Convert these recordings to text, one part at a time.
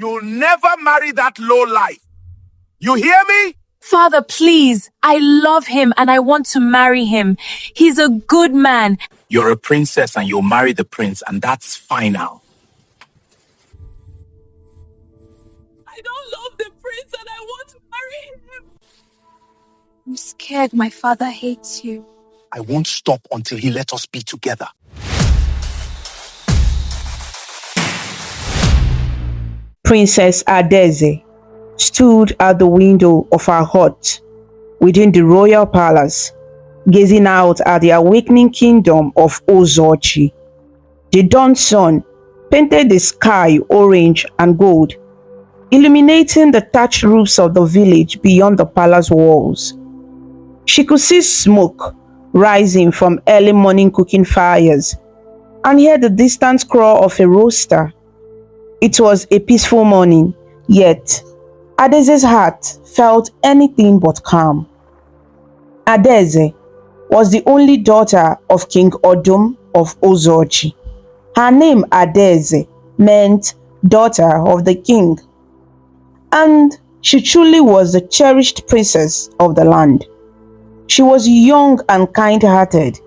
You'll never marry that low life. You hear me? Father, please. I love him and I want to marry him. He's a good man. You're a princess and you'll marry the prince, and that's final. I don't love the prince and I want to marry him. I'm scared my father hates you. I won't stop until he lets us be together. Princess Adeze stood at the window of her hut within the royal palace, gazing out at the awakening kingdom of Ozochi. The dawn sun painted the sky orange and gold, illuminating the thatched roofs of the village beyond the palace walls. She could see smoke rising from early morning cooking fires and hear the distant craw of a rooster. It was a peaceful morning, yet Adeze's heart felt anything but calm. Adeze was the only daughter of King Odum of Ozochi. Her name Adeze meant daughter of the king, and she truly was the cherished princess of the land. She was young and kind-hearted,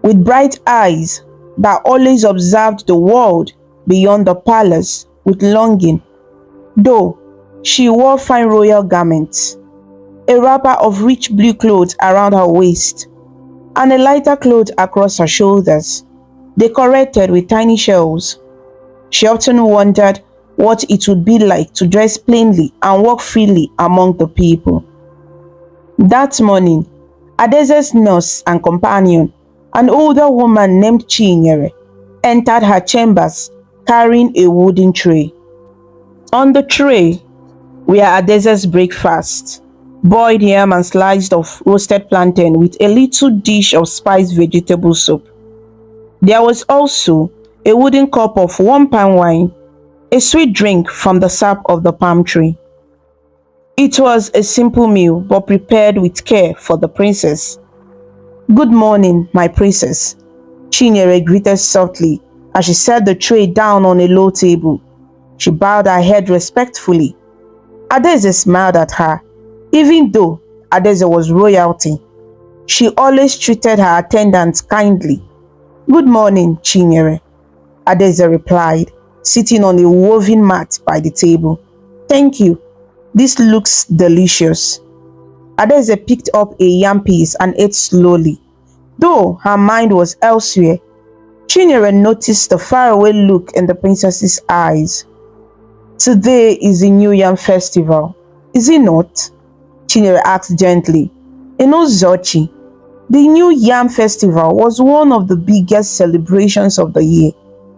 with bright eyes that always observed the world beyond the palace with longing. Though she wore fine royal garments, a wrapper of rich blue clothes around her waist, and a lighter cloth across her shoulders, decorated with tiny shells. She often wondered what it would be like to dress plainly and walk freely among the people. That morning, Adeze's nurse and companion, an older woman named Chinyere, entered her chambers carrying a wooden tray. On the tray were Adeze's breakfast, boiled yam and sliced of roasted plantain with a little dish of spiced vegetable soup. There was also a wooden cup of warm palm wine, a sweet drink from the sap of the palm tree. It was a simple meal, but prepared with care for the princess. "Good morning, my princess," Chinyere greeted softly as she set the tray down on a low table. She bowed her head respectfully. Adeze smiled at her. Even though Adeze was royalty, she always treated her attendants kindly. "Good morning, Chinyere," Adeze replied, sitting on a woven mat by the table. "Thank you. This looks delicious." Adeze picked up a yam piece and ate slowly. Though her mind was elsewhere, Chinyere noticed the faraway look in the princess's eyes. "Today is the New Yam Festival, is it not?" Chinyere asked gently. In Ozochi, the New Yam Festival was one of the biggest celebrations of the year.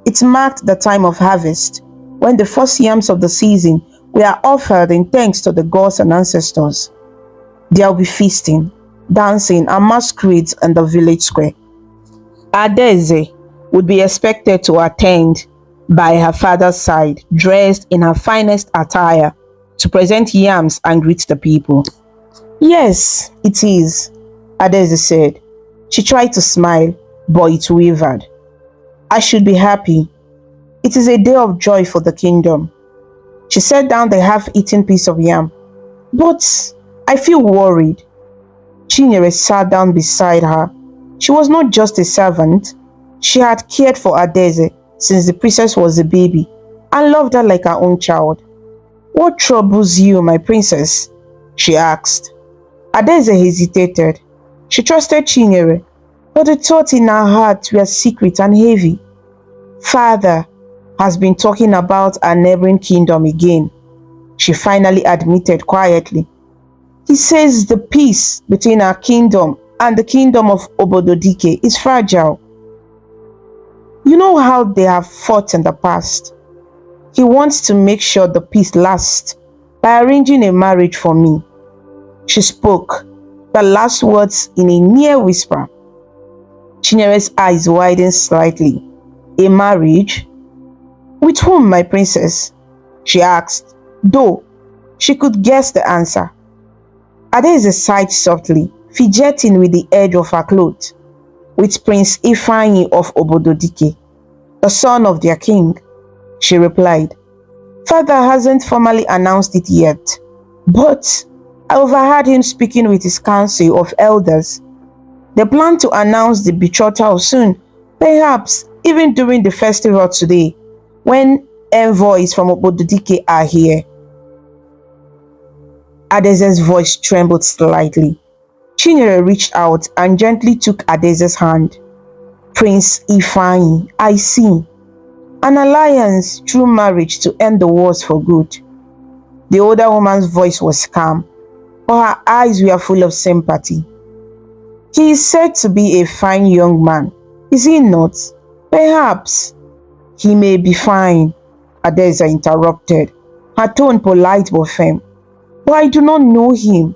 It marked the time of harvest, when the first yams of the season were offered in thanks to the gods and ancestors. There will be feasting, dancing, and masquerades in the village square. Adeze would be expected to attend by her father's side, dressed in her finest attire, to present yams and greet the people. "Yes, it is," Adeze said. She tried to smile, but it wavered. "I should be happy. It is a day of joy for the kingdom." She set down the half-eaten piece of yam. "But I feel worried." Chinyere sat down beside her. She was not just a servant. She had cared for Adeze since the princess was a baby and loved her like her own child. "What troubles you, my princess?" she asked. Adeze hesitated. She trusted Chinyere, but the thoughts in her heart were secret and heavy. "Father has been talking about our neighboring kingdom again," she finally admitted quietly. "He says the peace between our kingdom and the kingdom of Obododike is fragile. You know how they have fought in the past. He wants to make sure the peace lasts by arranging a marriage for me." She spoke the last words in a near whisper. Chinyere's eyes widened slightly. "A marriage? With whom, my princess?" she asked, though she could guess the answer. Adeze sighed softly, fidgeting with the edge of her cloth. "With Prince Ifeanyi of Obododike, the son of their king," she replied. Father hasn't formally announced it yet, but I overheard him speaking with his council of elders. They plan to announce the betrothal soon, perhaps even during the festival today, when envoys from Obodudike are here. Adeze's voice trembled slightly. Chinyere reached out and gently took Adeze's hand. Prince Ifeanyi, I see. An alliance through marriage to end the wars for good. The older woman's voice was calm, but her eyes were full of sympathy. He is said to be a fine young man, is he not? Perhaps. He may be fine, Adeze interrupted, her tone polite but firm. But I do not know him,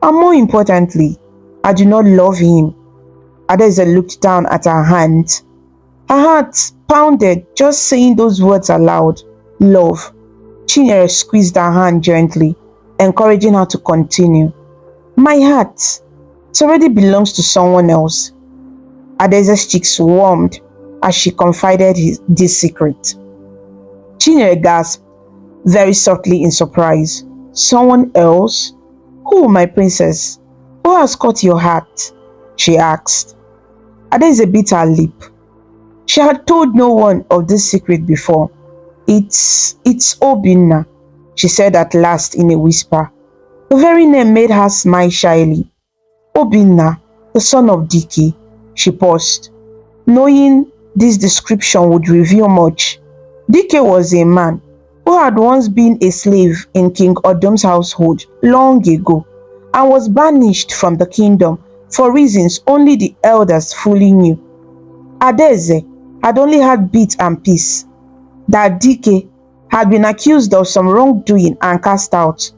and more importantly, I do not love him. Adeze looked down at her hand. Her heart pounded just saying those words aloud. Love. Chinyere squeezed her hand gently, encouraging her to continue. My heart, it already belongs to someone else. Adeze's cheeks warmed as she confided this secret. Chinyere gasped, very softly in surprise. Someone else? Who, my princess? Who has caught your heart? She asked. Adeze bit her lip. She had told no one of this secret before. It's Obinna, she said at last in a whisper. The very name made her smile shyly. Obinna, the son of Dike. She paused, knowing this description would reveal much. Dike was a man who had once been a slave in King Odom's household long ago and was banished from the kingdom for reasons only the elders fully knew. Adeze had only had bits and pieces. That Dike had been accused of some wrongdoing and cast out,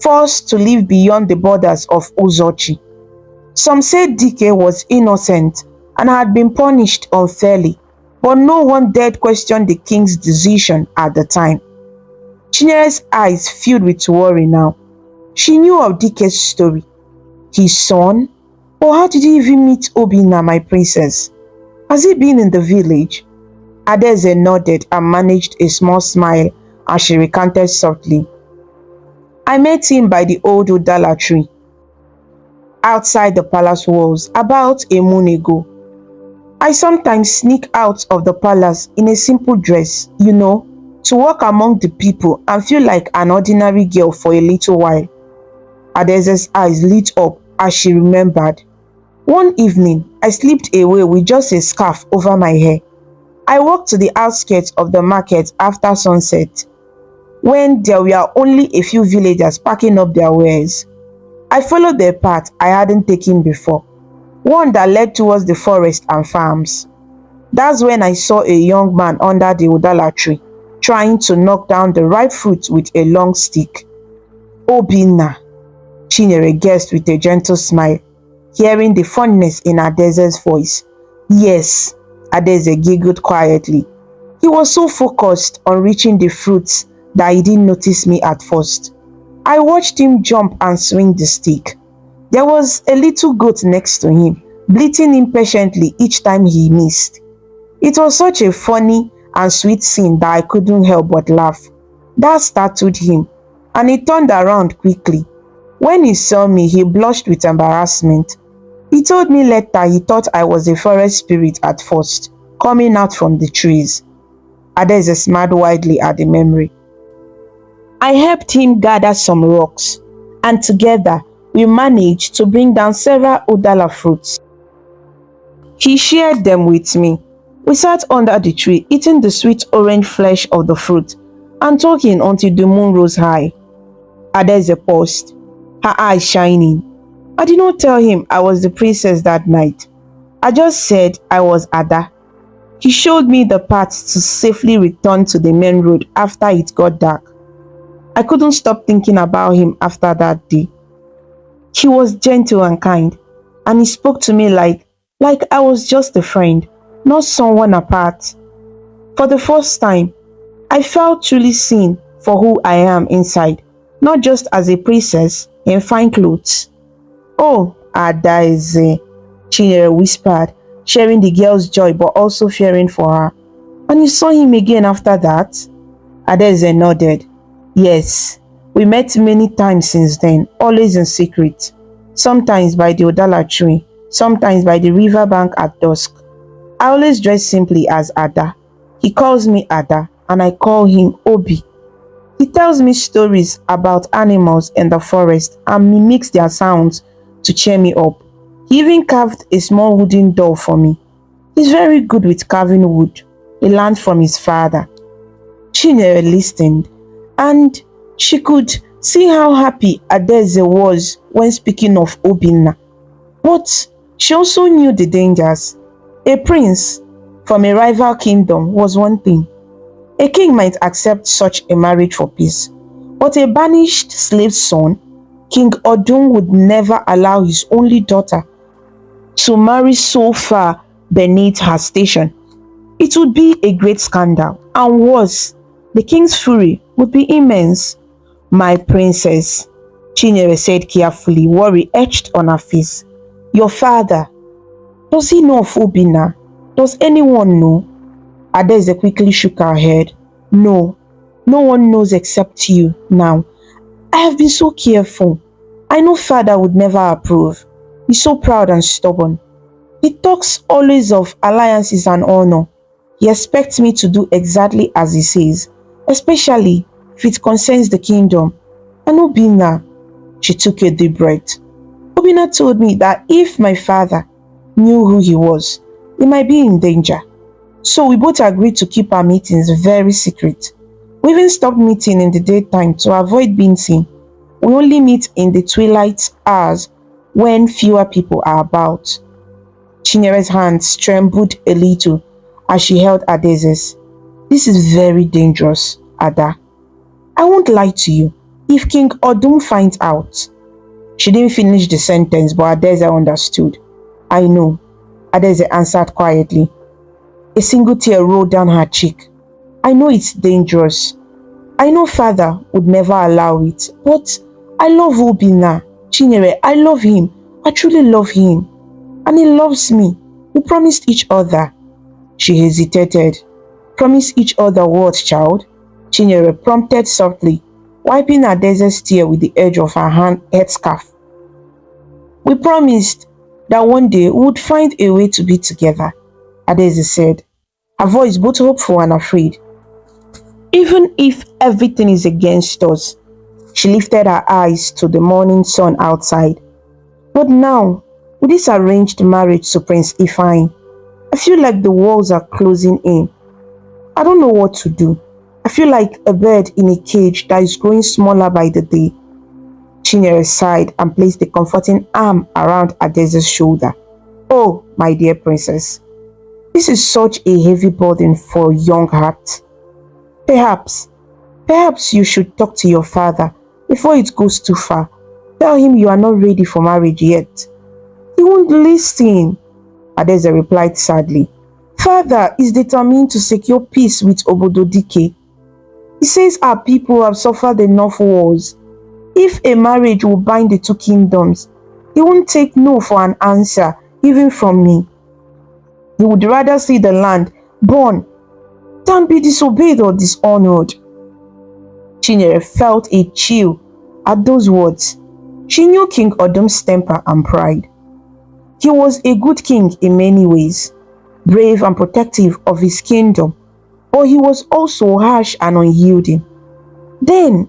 forced to live beyond the borders of Uzochi. Some said Dike was innocent and had been punished unfairly, but no one dared question the king's decision at the time. Chinyere's eyes filled with worry now. She knew of Dike's story. His son? Or how did he even meet Obinna, my princess? Has he been in the village? Adeze nodded and managed a small smile as she recounted softly. I met him by the old Udala tree, outside the palace walls, about a moon ago. I sometimes sneak out of the palace in a simple dress, to walk among the people and feel like an ordinary girl for a little while. Adeze's eyes lit up as she remembered. One evening, I slipped away with just a scarf over my hair. I walked to the outskirts of the market after sunset, when there were only a few villagers packing up their wares. I followed their path I hadn't taken before, one that led towards the forest and farms. That's when I saw a young man under the Udala tree, trying to knock down the ripe fruit with a long stick. Obinna, Chinyere guessed with a gentle smile, hearing the fondness in Adeze's voice. Yes, Adeze giggled quietly. He was so focused on reaching the fruits that he didn't notice me at first. I watched him jump and swing the stick. There was a little goat next to him, bleating impatiently each time he missed. It was such a funny and sweet scene that I couldn't help but laugh. That startled him, and he turned around quickly. When he saw me, he blushed with embarrassment. He told me later he thought I was a forest spirit at first, coming out from the trees. Adeze smiled widely at the memory. I helped him gather some rocks, and together we managed to bring down several Udala fruits. He shared them with me. We sat under the tree, eating the sweet orange flesh of the fruit and talking until the moon rose high. Adeze paused, her eyes shining. I did not tell him I was the princess that night. I just said I was Ada. He showed me the path to safely return to the main road after it got dark. I couldn't stop thinking about him after that day. He was gentle and kind, and he spoke to me like I was just a friend, not someone apart. For the first time, I felt truly seen for who I am inside, not just as a princess in fine clothes. Oh, Adeze, Chinyere whispered, sharing the girl's joy but also fearing for her. And you saw him again after that? Adeze nodded. Yes, we met many times since then, always in secret. Sometimes by the Odala tree, sometimes by the riverbank at dusk. I always dress simply as Ada. He calls me Ada, and I call him Obi. He tells me stories about animals in the forest and mimics their sounds to cheer me up. He even carved a small wooden doll for me. He's very good with carving wood. He learned from his father. Chinyere listened, and she could see how happy Adeze was when speaking of Obinna. But she also knew the dangers. A prince from a rival kingdom was one thing. A king might accept such a marriage for peace, but a banished slave son, King Odun would never allow his only daughter to marry so far beneath her station. It would be a great scandal, and worse, the king's fury would be immense. My princess, Chinyere said carefully, worry etched on her face. Your father, does he know of Obinna? Does anyone know? Adeze quickly shook her head. No, no one knows except you now. I have been so careful. I know father would never approve. He's so proud and stubborn. He talks always of alliances and honor. He expects me to do exactly as he says, especially if it concerns the kingdom. And Obinna, she took a deep breath. Obinna told me that if my father knew who he was, he might be in danger. So we both agreed to keep our meetings very secret. We even stopped meeting in the daytime to avoid being seen. We only meet in the twilight hours when fewer people are about. Chinyere's hands trembled a little as she held Adeze's. This is very dangerous, Ada. I won't lie to you. If King Odum finds out. She didn't finish the sentence, but Adeze understood. I know, Adeze answered quietly. A single tear rolled down her cheek. I know it's dangerous. I know father would never allow it, but I love Obinna. Chinyere, I love him. I truly love him. And he loves me. We promised each other. She hesitated. Promise each other what, child? Chinyere prompted softly, wiping Adeze's tear with the edge of her headscarf. We promised that one day we would find a way to be together, Adeze said, her voice both hopeful and afraid. Even if everything is against us, she lifted her eyes to the morning sun outside. But now, with this arranged marriage to Prince Ifeanyi, I feel like the walls are closing in. I don't know what to do. I feel like a bird in a cage that is growing smaller by the day. Chinyere sighed and placed a comforting arm around Adeze's shoulder. Oh, my dear princess, this is such a heavy burden for a young heart. Perhaps you should talk to your father before it goes too far. Tell him you are not ready for marriage yet. He won't listen, Adeze replied sadly. Father is determined to secure peace with Obododike. He says our people have suffered enough wars. If a marriage will bind the two kingdoms, he won't take no for an answer, even from me. He would rather see the land born than be disobeyed or dishonored. Chinyere felt a chill at those words. She knew King Odum's temper and pride. He was a good king in many ways, brave and protective of his kingdom, but he was also harsh and unyielding. Then,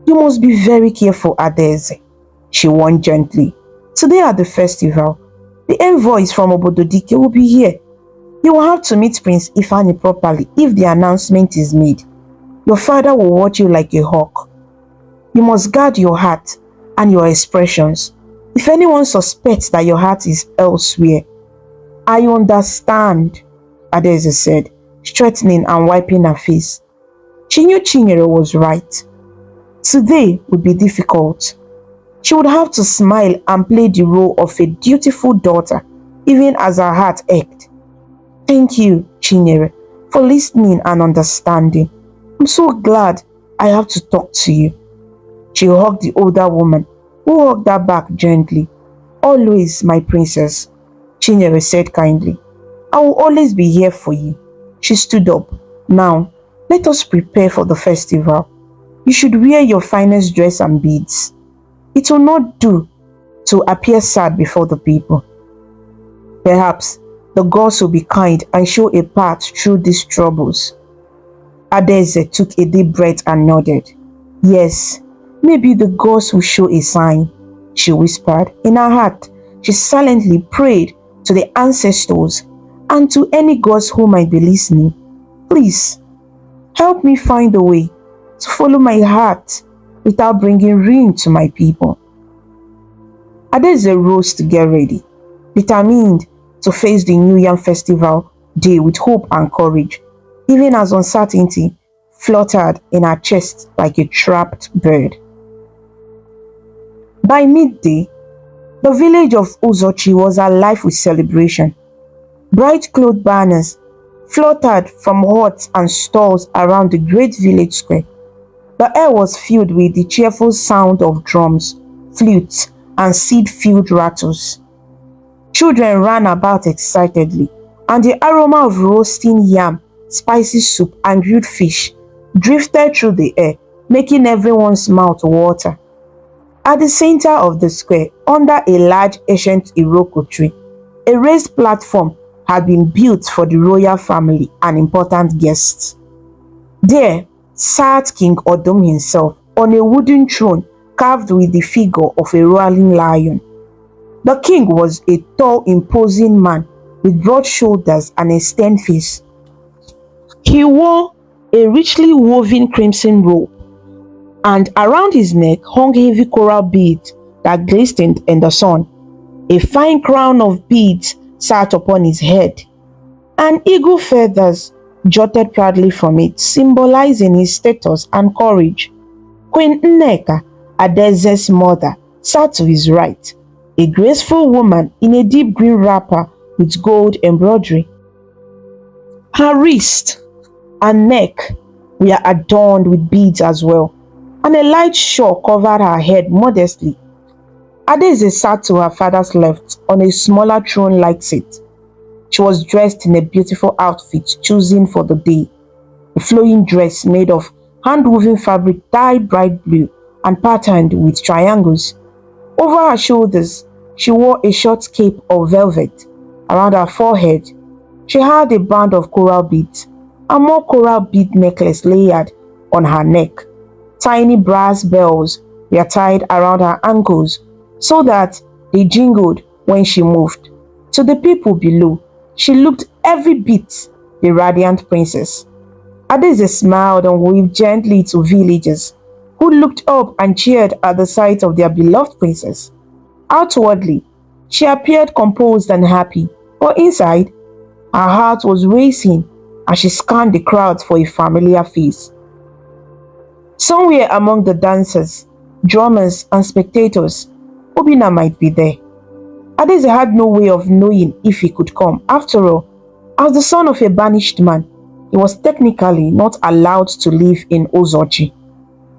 you must be very careful, Adeze, she warned gently. Today at the festival, the envoys from Obododike will be here. You will have to meet Prince Ifeanyi properly if the announcement is made. Your father will watch you like a hawk. You must guard your heart and your expressions. If anyone suspects that your heart is elsewhere, I understand, Adeze said, straightening and wiping her face. She knew Chinyere was right. Today would be difficult. She would have to smile and play the role of a dutiful daughter, even as her heart ached. Thank you, Chinyere, for listening and understanding. I'm so glad I have to talk to you. She hugged the older woman, who hugged her back gently. Always, my princess, Chinyere said kindly. I will always be here for you. She stood up. Now, let us prepare for the festival. You should wear your finest dress and beads. It will not do to appear sad before the people. Perhaps the gods will be kind and show a path through these troubles. Adaeze took a deep breath and nodded. Yes, maybe the gods will show a sign, she whispered. In her heart, she silently prayed to the ancestors and to any gods who might be listening. Please, help me find a way to follow my heart without bringing ruin to my people. Adaeze rose to get ready, determined to face the New Yam Festival day with hope and courage, even as uncertainty fluttered in her chest like a trapped bird. By midday, the village of Uzochi was alive with celebration. Bright cloth banners fluttered from huts and stalls around the great village square. The air was filled with the cheerful sound of drums, flutes, and seed-filled rattles. Children ran about excitedly, and the aroma of roasting yam, spicy soup, and grilled fish drifted through the air, making everyone's mouth water. At the center of the square, under a large ancient Iroko tree, a raised platform had been built for the royal family and important guests. There sat King Odum himself on a wooden throne carved with the figure of a roaring lion. The king was a tall, imposing man with broad shoulders and a stern face. He wore a richly woven crimson robe, and around his neck hung heavy coral beads that glistened in the sun. A fine crown of beads sat upon his head, and eagle feathers jutted proudly from it, symbolizing his status and courage. Queen Nneka, Adaeze's mother, sat to his right, a graceful woman in a deep green wrapper with gold embroidery. Her wrist and neck were adorned with beads as well, and a light shawl covered her head modestly. Adaeze sat to her father's left on a smaller throne-like seat. She was dressed in a beautiful outfit chosen for the day, a flowing dress made of hand-woven fabric dyed bright blue and patterned with triangles. Over her shoulders, she wore a short cape of velvet. Around her forehead, she had a band of coral beads, and more coral bead necklace layered on her neck. Tiny brass bells were tied around her ankles so that they jingled when she moved. To the people below, she looked every bit the radiant princess. Adaeze smiled and waved gently to villagers who looked up and cheered at the sight of their beloved princess. Outwardly, she appeared composed and happy, but inside, her heart was racing as she scanned the crowd for a familiar face. Somewhere among the dancers, drummers, and spectators, Obinna might be there. Adaeze had no way of knowing if he could come. After all, as the son of a banished man, he was technically not allowed to live in Uzochi.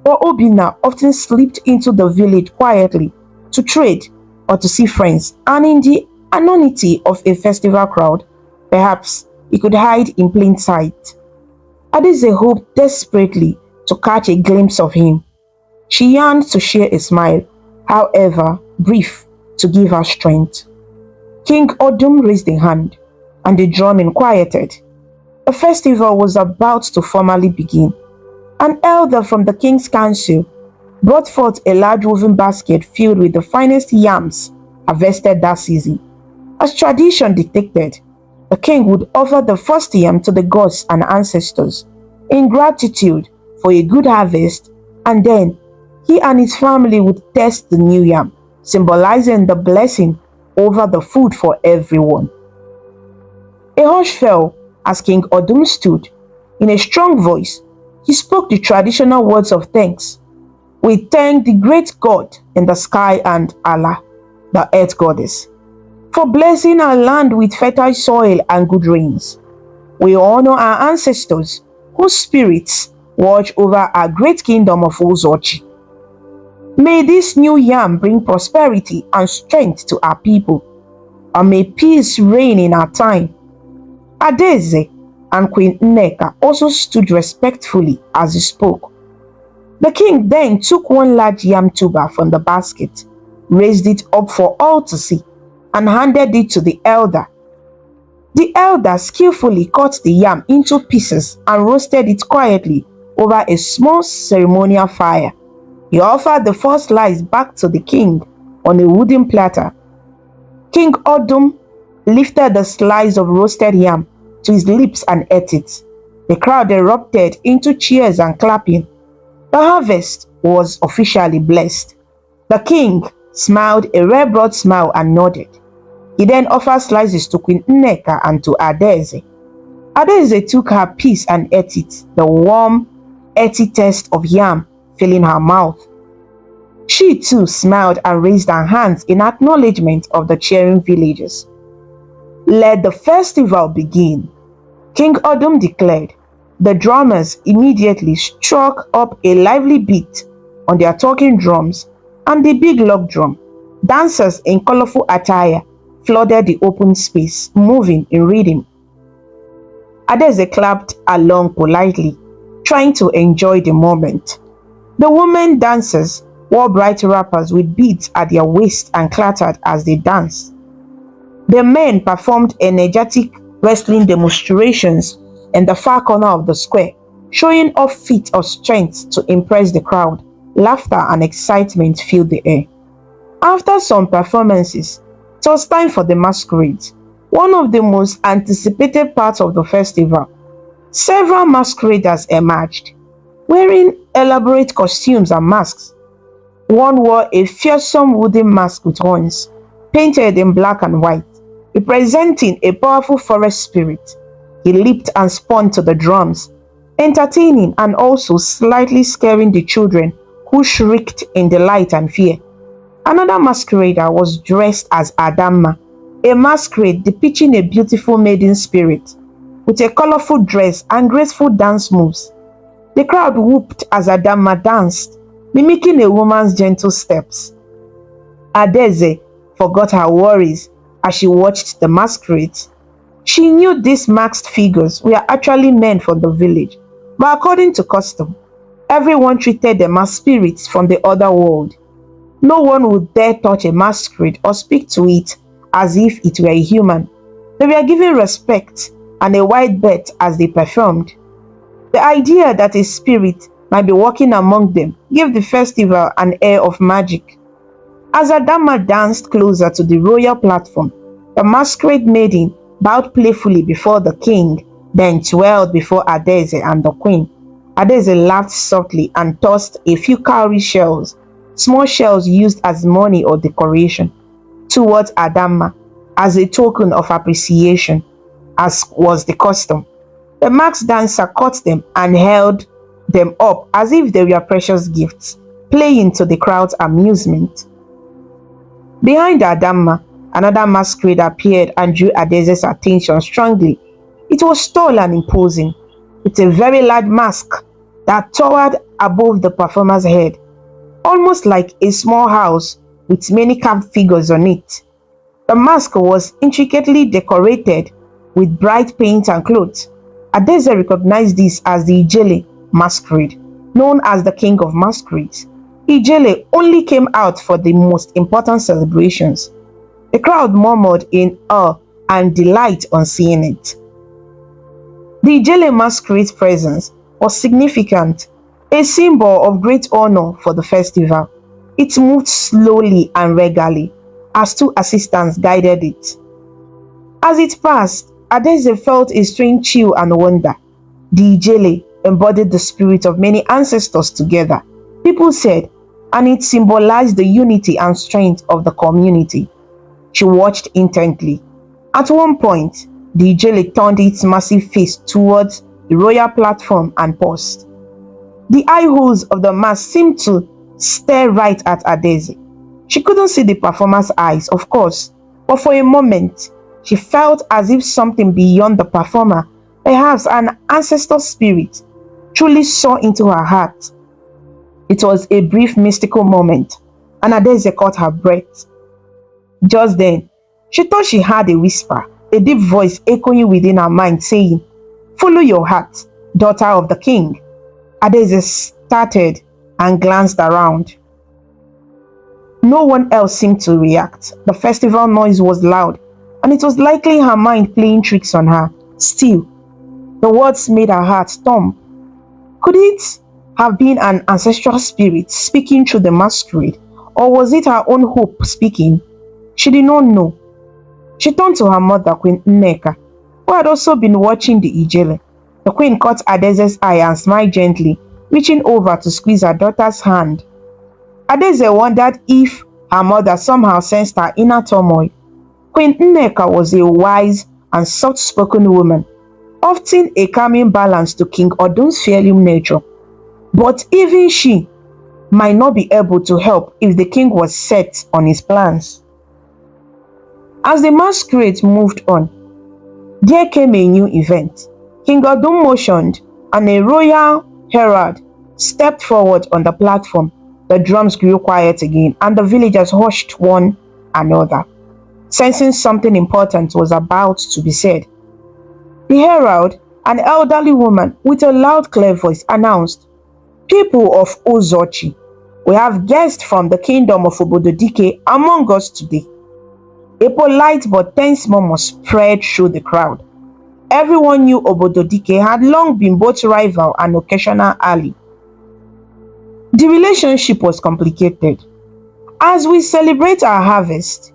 But Obinna often slipped into the village quietly to trade or to see friends, and in the anonymity of a festival crowd, perhaps he could hide in plain sight. Adaeze hoped desperately to catch a glimpse of him. She yearned to share a smile, however brief, to give her strength. King Odum raised a hand, and the drumming quieted. The festival was about to formally begin. An elder from the king's council brought forth a large woven basket filled with the finest yams harvested that season. As tradition dictated, the king would offer the first yam to the gods and ancestors in gratitude for a good harvest, and then he and his family would test the new yam, symbolizing the blessing over the food for everyone. A hush fell as King Odum stood. In a strong voice, he spoke the traditional words of thanks. We thank the great God in the sky and Allah, the earth goddess, for blessing our land with fertile soil and good rains. We honor our ancestors whose spirits watch over our great kingdom of Uzochi. May this new yam bring prosperity and strength to our people, and may peace reign in our time. Adaeze and Queen Nneka also stood respectfully as he spoke. The king then took one large yam tuber from the basket, raised it up for all to see, and handed it to the elder. The elder skillfully cut the yam into pieces and roasted it quietly over a small ceremonial fire. He offered the first slice back to the king on a wooden platter. King Odum lifted the slice of roasted yam to his lips and ate it. The crowd erupted into cheers and clapping. The harvest was officially blessed. The king smiled a rare broad smile and nodded. He then offered slices to Queen Nneka and to Adaeze. Adaeze took her piece and ate it, the warm, earthy taste of yam filling her mouth. She too smiled and raised her hands in acknowledgement of the cheering villagers. Let the festival begin, King Odum declared. The drummers immediately struck up a lively beat on their talking drums and the big log drum. Dancers in colorful attire flooded the open space, moving in rhythm. Adaeze clapped along politely, trying to enjoy the moment. The women dancers wore bright wrappers with beads at their waist and clattered as they danced. The men performed energetic wrestling demonstrations in the far corner of the square, showing off feats of strength to impress the crowd. Laughter and excitement filled the air. After some performances, it was time for the masquerade, one of the most anticipated parts of the festival. Several masqueraders emerged, wearing elaborate costumes and masks. One wore a fearsome wooden mask with horns, painted in black and white, representing a powerful forest spirit. He leaped and spun to the drums, entertaining and also slightly scaring the children who shrieked in delight and fear. Another masquerader was dressed as Adamma, a masquerade depicting a beautiful maiden spirit, with a colorful dress and graceful dance moves. The crowd whooped as Adamma danced, mimicking a woman's gentle steps. Adaeze forgot her worries as she watched the masquerade. She knew these masked figures were actually men from the village, but according to custom, everyone treated them as spirits from the other world. No one would dare touch a masquerade or speak to it as if it were a human. They were given respect and a wide berth as they performed. The idea that a spirit might be walking among them gave the festival an air of magic. As Adamma danced closer to the royal platform, the masquerade maiden bowed playfully before the king, then twirled before Adaeze and the queen. Adaeze laughed softly and tossed a few cowrie shells, small shells used as money or decoration, towards Adamma as a token of appreciation, as was the custom. The masked dancer caught them and held them up as if they were precious gifts, playing to the crowd's amusement. Behind Adamma, another masquerade appeared and drew Adaeze's attention strongly. It was tall and imposing, with a very large mask that towered above the performer's head, almost like a small house with many carved figures on it. The mask was intricately decorated with bright paint and clothes. Adaeze recognized this as the Ijele masquerade, known as the king of masquerades. Ijele only came out for the most important celebrations. The crowd murmured in awe and delight on seeing it. The Ijele masquerade's presence was significant, a symbol of great honor for the festival. It moved slowly and regally as two assistants guided it. As it passed, Adaeze felt a strange chill and wonder. The Ijele embodied the spirit of many ancestors together, people said, and it symbolized the unity and strength of the community. She watched intently. At one point, the Ijele turned its massive face towards the royal platform and paused. The eye holes of the mask seemed to stare right at Adaeze. She couldn't see the performer's eyes, of course, but for a moment, she felt as if something beyond the performer, perhaps an ancestor spirit, truly saw into her heart. It was a brief mystical moment, and Adaeze caught her breath. Just then, she thought she heard a whisper, a deep voice echoing within her mind saying, "Follow your heart, daughter of the king." Adaeze started, and glanced around. No one else seemed to react. The festival noise was loud, and it was likely her mind playing tricks on her. Still, the words made her heart thump. Could it have been an ancestral spirit speaking through the masquerade, or was it her own hope speaking? She did not know. She turned to her mother, Queen Nneka, who had also been watching the Ijele. The queen caught Adeze's eye and smiled gently, reaching over to squeeze her daughter's hand. Adeze wondered if her mother somehow sensed her inner turmoil. Queen Nneka was a wise and soft-spoken woman, often a calming balance to King Odum's fearless nature. But even she might not be able to help if the king was set on his plans. As the masquerade moved on, there came a new event. King Odum motioned, and a royal herald stepped forward on the platform. The drums grew quiet again, and the villagers hushed one another, sensing something important was about to be said. The herald, an elderly woman with a loud, clear voice, announced, "People of Ozochi, we have guests from the kingdom of Obododike among us today." A polite but tense murmur spread through the crowd. Everyone knew Obododike had long been both rival and occasional ally. The relationship was complicated. As we celebrate our harvest,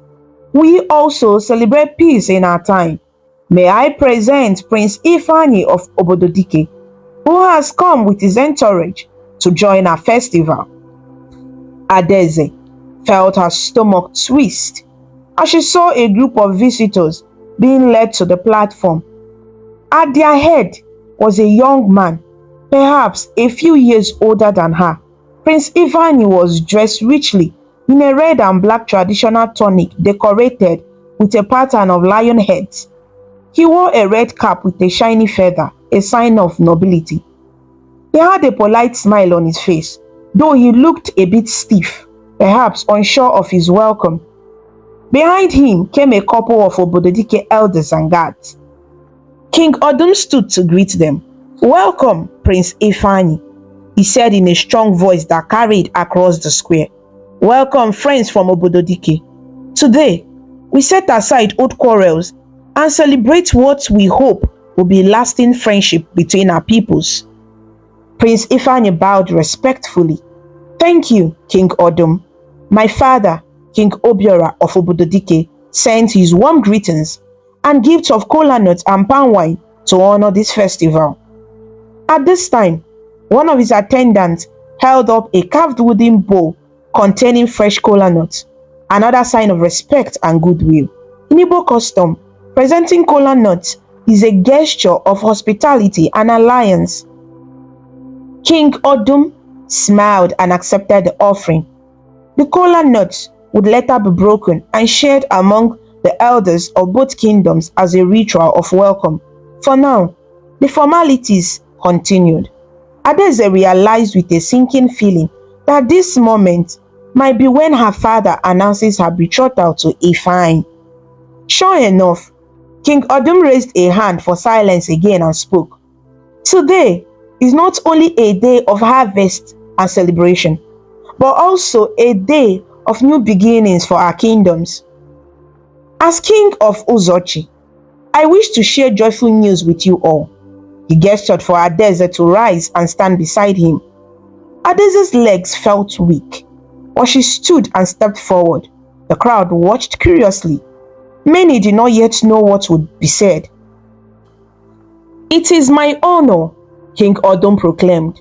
we also celebrate peace in our time. May I present Prince Ifeanyi of Obododike, who has come with his entourage to join our festival. Adeze felt her stomach twist as she saw a group of visitors being led to the platform. At their head was a young man, perhaps a few years older than her. Prince Ifeanyi was dressed richly in a red and black traditional tunic decorated with a pattern of lion heads. He wore a red cap with a shiny feather, a sign of nobility. He had a polite smile on his face, though he looked a bit stiff, perhaps unsure of his welcome. Behind him came a couple of Obododike elders and guards. King Odum stood to greet them. "Welcome, Prince Ifeanyi," he said in a strong voice that carried across the square. "Welcome, friends from Obododike. Today, we set aside old quarrels and celebrate what we hope will be lasting friendship between our peoples." Prince Ifeanyi bowed respectfully. "Thank you, King Odum. My father, King Obiora of Obododike, sent his warm greetings and gifts of kola nuts and palm wine to honor this festival." At this time, one of his attendants held up a carved wooden bowl containing fresh kola nuts, another sign of respect and goodwill. In Igbo custom, presenting kola nuts is a gesture of hospitality and alliance. King Odum smiled and accepted the offering. The kola nuts would later be broken and shared among the elders of both kingdoms as a ritual of welcome. For now, the formalities continued. Adeze realized with a sinking feeling that this moment might be when her father announces her betrothal to Ifeanyi. Sure enough, King Odum raised a hand for silence again and spoke. "Today is not only a day of harvest and celebration, but also a day of new beginnings for our kingdoms. As King of Ozochi, I wish to share joyful news with you all." He gestured for Adeze to rise and stand beside him. Adeze's legs felt weak, but she stood and stepped forward. The crowd watched curiously. Many did not yet know what would be said. "It is my honor," King Odum proclaimed,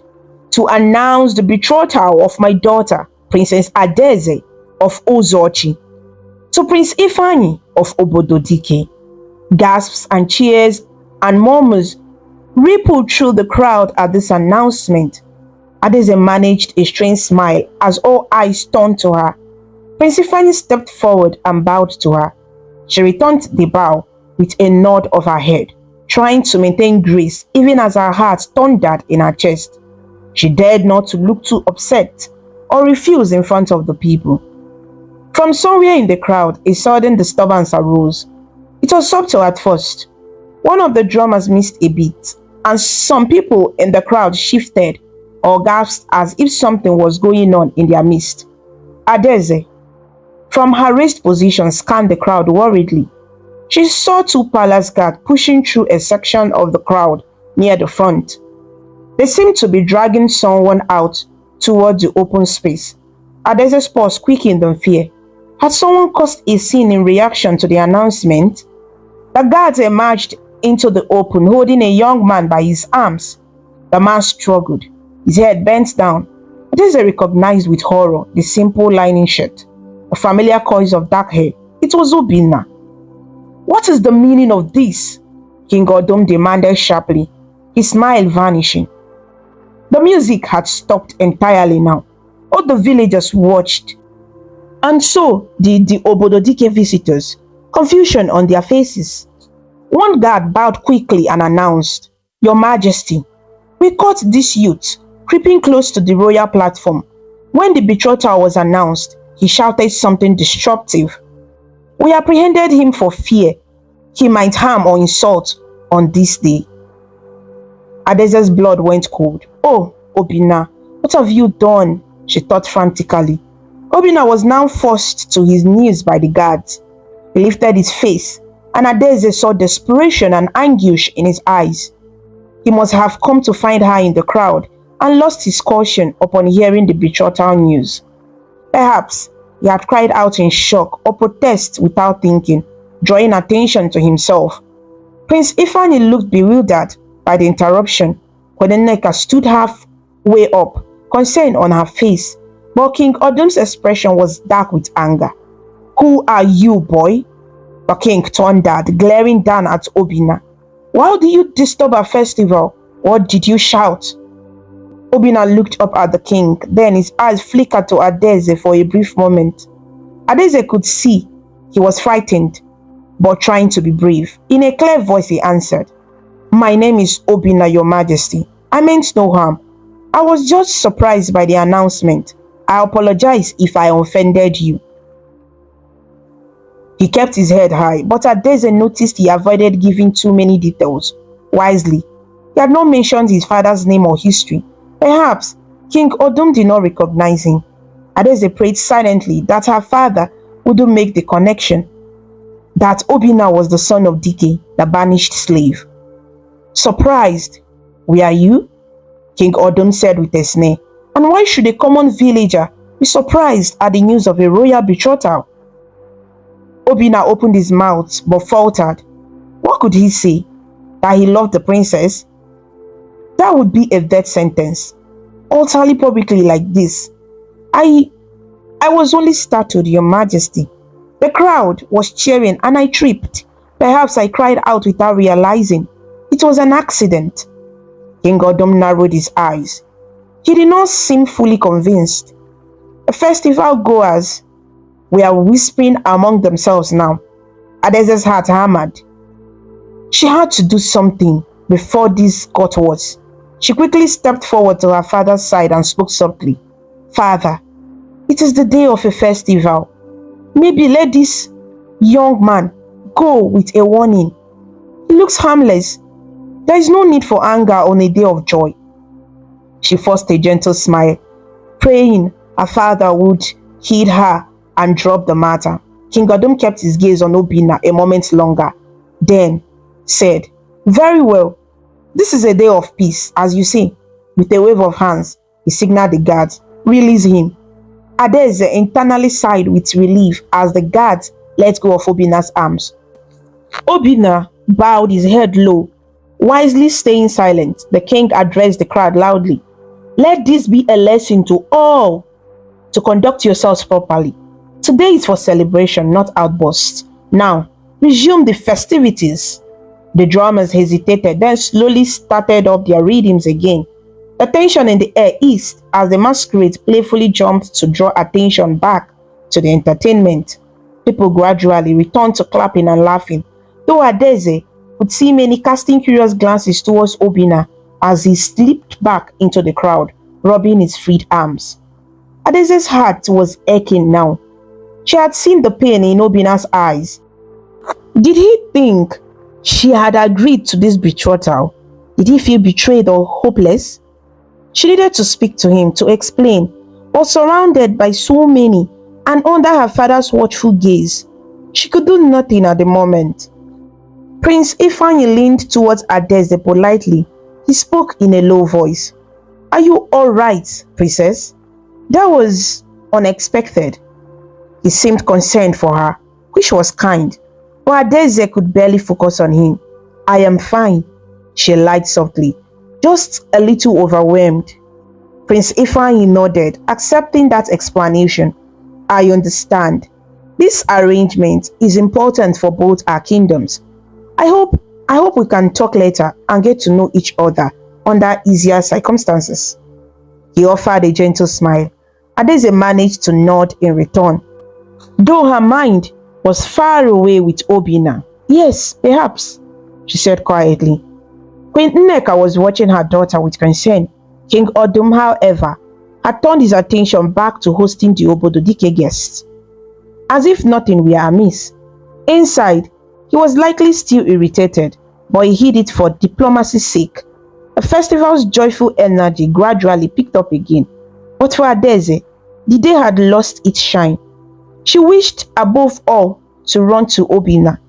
"to announce the betrothal of my daughter, Princess Adeze of Ozochi, to Prince Ifeanyi of Obododike." Gasps and cheers and murmurs rippled through the crowd at this announcement. Adeze managed a strange smile as all eyes turned to her. Prince Ifeanyi stepped forward and bowed to her. She returned the bow with a nod of her head, trying to maintain grace even as her heart thundered in her chest. She dared not to look too upset or refuse in front of the people. From somewhere in the crowd, a sudden disturbance arose. It was subtle at first. One of the drummers missed a beat, and some people in the crowd shifted. or gasped as if something was going on in their midst. Adeze, from her raised position, scanned the crowd worriedly. She saw two palace guards pushing through a section of the crowd near the front. They seemed to be dragging someone out toward the open space. Adeze's pulse quickened in fear. Had someone caused a scene in reaction to the announcement? The guards emerged into the open, holding a young man by his arms. The man struggled, his head bent down. Adeze recognized with horror the simple lining shirt, the familiar coils of dark hair. It was Obinna. What is the meaning of this? King Odom demanded sharply, his smile vanishing. The music had stopped entirely now. All the villagers watched. And so did the Obododike visitors, confusion on their faces. One guard bowed quickly and announced, "Your Majesty, we caught this youth creeping close to the royal platform. When the betrothal was announced, he shouted something disruptive. We apprehended him for fear he might harm or insult on this day." Adeze's blood went cold. "Oh, Obinna, what have you done?" she thought frantically. Obinna was now forced to his knees by the guards. He lifted his face, and Adeze saw desperation and anguish in his eyes. He must have come to find her in the crowd and lost his caution upon hearing the betrothal news. Perhaps he had cried out in shock or protest without thinking, drawing attention to himself. Prince Ifeanyi looked bewildered by the interruption. Nneka stood halfway up, concern on her face, but King Odom's expression was dark with anger. "Who are you, boy?" The king thundered, glaring down at Obinna. "Why do you disturb our festival? What did you shout?" Obinna looked up at the king, then his eyes flickered to Adeze for a brief moment. Adeze could see he was frightened, but trying to be brave. In a clear voice he answered, "My name is Obinna, Your Majesty. I meant no harm. I was just surprised by the announcement. I apologize if I offended you." He kept his head high, but Adeze noticed he avoided giving too many details. Wisely, he had not mentioned his father's name or history. Perhaps King Odom did not recognize him. Adeze prayed silently that her father wouldn't make the connection, that Obinna was the son of Dike, the banished slave. "Surprised? Were you?" King Odom said with a sneer. "And why should a common villager be surprised at the news of a royal betrothal?" Obinna opened his mouth but faltered. What could he say? That he loved the princess? That would be a death sentence. Utterly publicly like this. I was only startled, Your Majesty. The crowd was cheering and I tripped. Perhaps I cried out without realizing. It was an accident. King Odom narrowed his eyes. He did not seem fully convinced. The festival goers were whispering among themselves now. Adeze's heart hammered. She had to do something before this got worse. She quickly stepped forward to her father's side and spoke softly. "Father, it is the day of a festival. Maybe let this young man go with a warning. He looks harmless. There is no need for anger on a day of joy." She forced a gentle smile, praying her father would heed her and drop the matter. King Odom kept his gaze on Obinna a moment longer, then said, "Very well. This is a day of peace, as you see." With a wave of hands, he signaled the guards, "Release him." Adeze internally sighed with relief as the guards let go of Obinna's arms. Obinna bowed his head low, wisely staying silent. The king addressed the crowd loudly. "Let this be a lesson to all to conduct yourselves properly. Today is for celebration, not outbursts. Now, resume the festivities." The drummers hesitated, then slowly started up their rhythms again. The tension in the air eased as the masquerade playfully jumped to draw attention back to the entertainment. People gradually returned to clapping and laughing, though Adeze could see many casting curious glances towards Obinna as he slipped back into the crowd, rubbing his freed arms. Adeze's heart was aching now. She had seen the pain in Obinna's eyes. Did he think she had agreed to this betrothal? Did he feel betrayed or hopeless? She needed to speak to him to explain, but surrounded by so many and under her father's watchful gaze, she could do nothing at the moment. Prince Ifeanyi leaned towards Adaeze politely. He spoke in a low voice. "Are you all right, princess?" That was unexpected. He seemed concerned for her, which was kind, but Adaeze could barely focus on him. "I am fine," she lied softly, "just a little overwhelmed." Prince Ifeanyi nodded, accepting that explanation. "I understand. This arrangement is important for both our kingdoms. I hope we can talk later and get to know each other under easier circumstances." He offered a gentle smile. Adaeze managed to nod in return, though her mind was far away with Obinna. "Yes, perhaps," she said quietly. Queen Nneka was watching her daughter with concern. King Odum, however, had turned his attention back to hosting the Obododike guests. As if nothing were amiss. Inside, he was likely still irritated, but he hid it for diplomacy's sake. The festival's joyful energy gradually picked up again, but for Adaeze, the day had lost its shine. She wished above all to run to Obinna,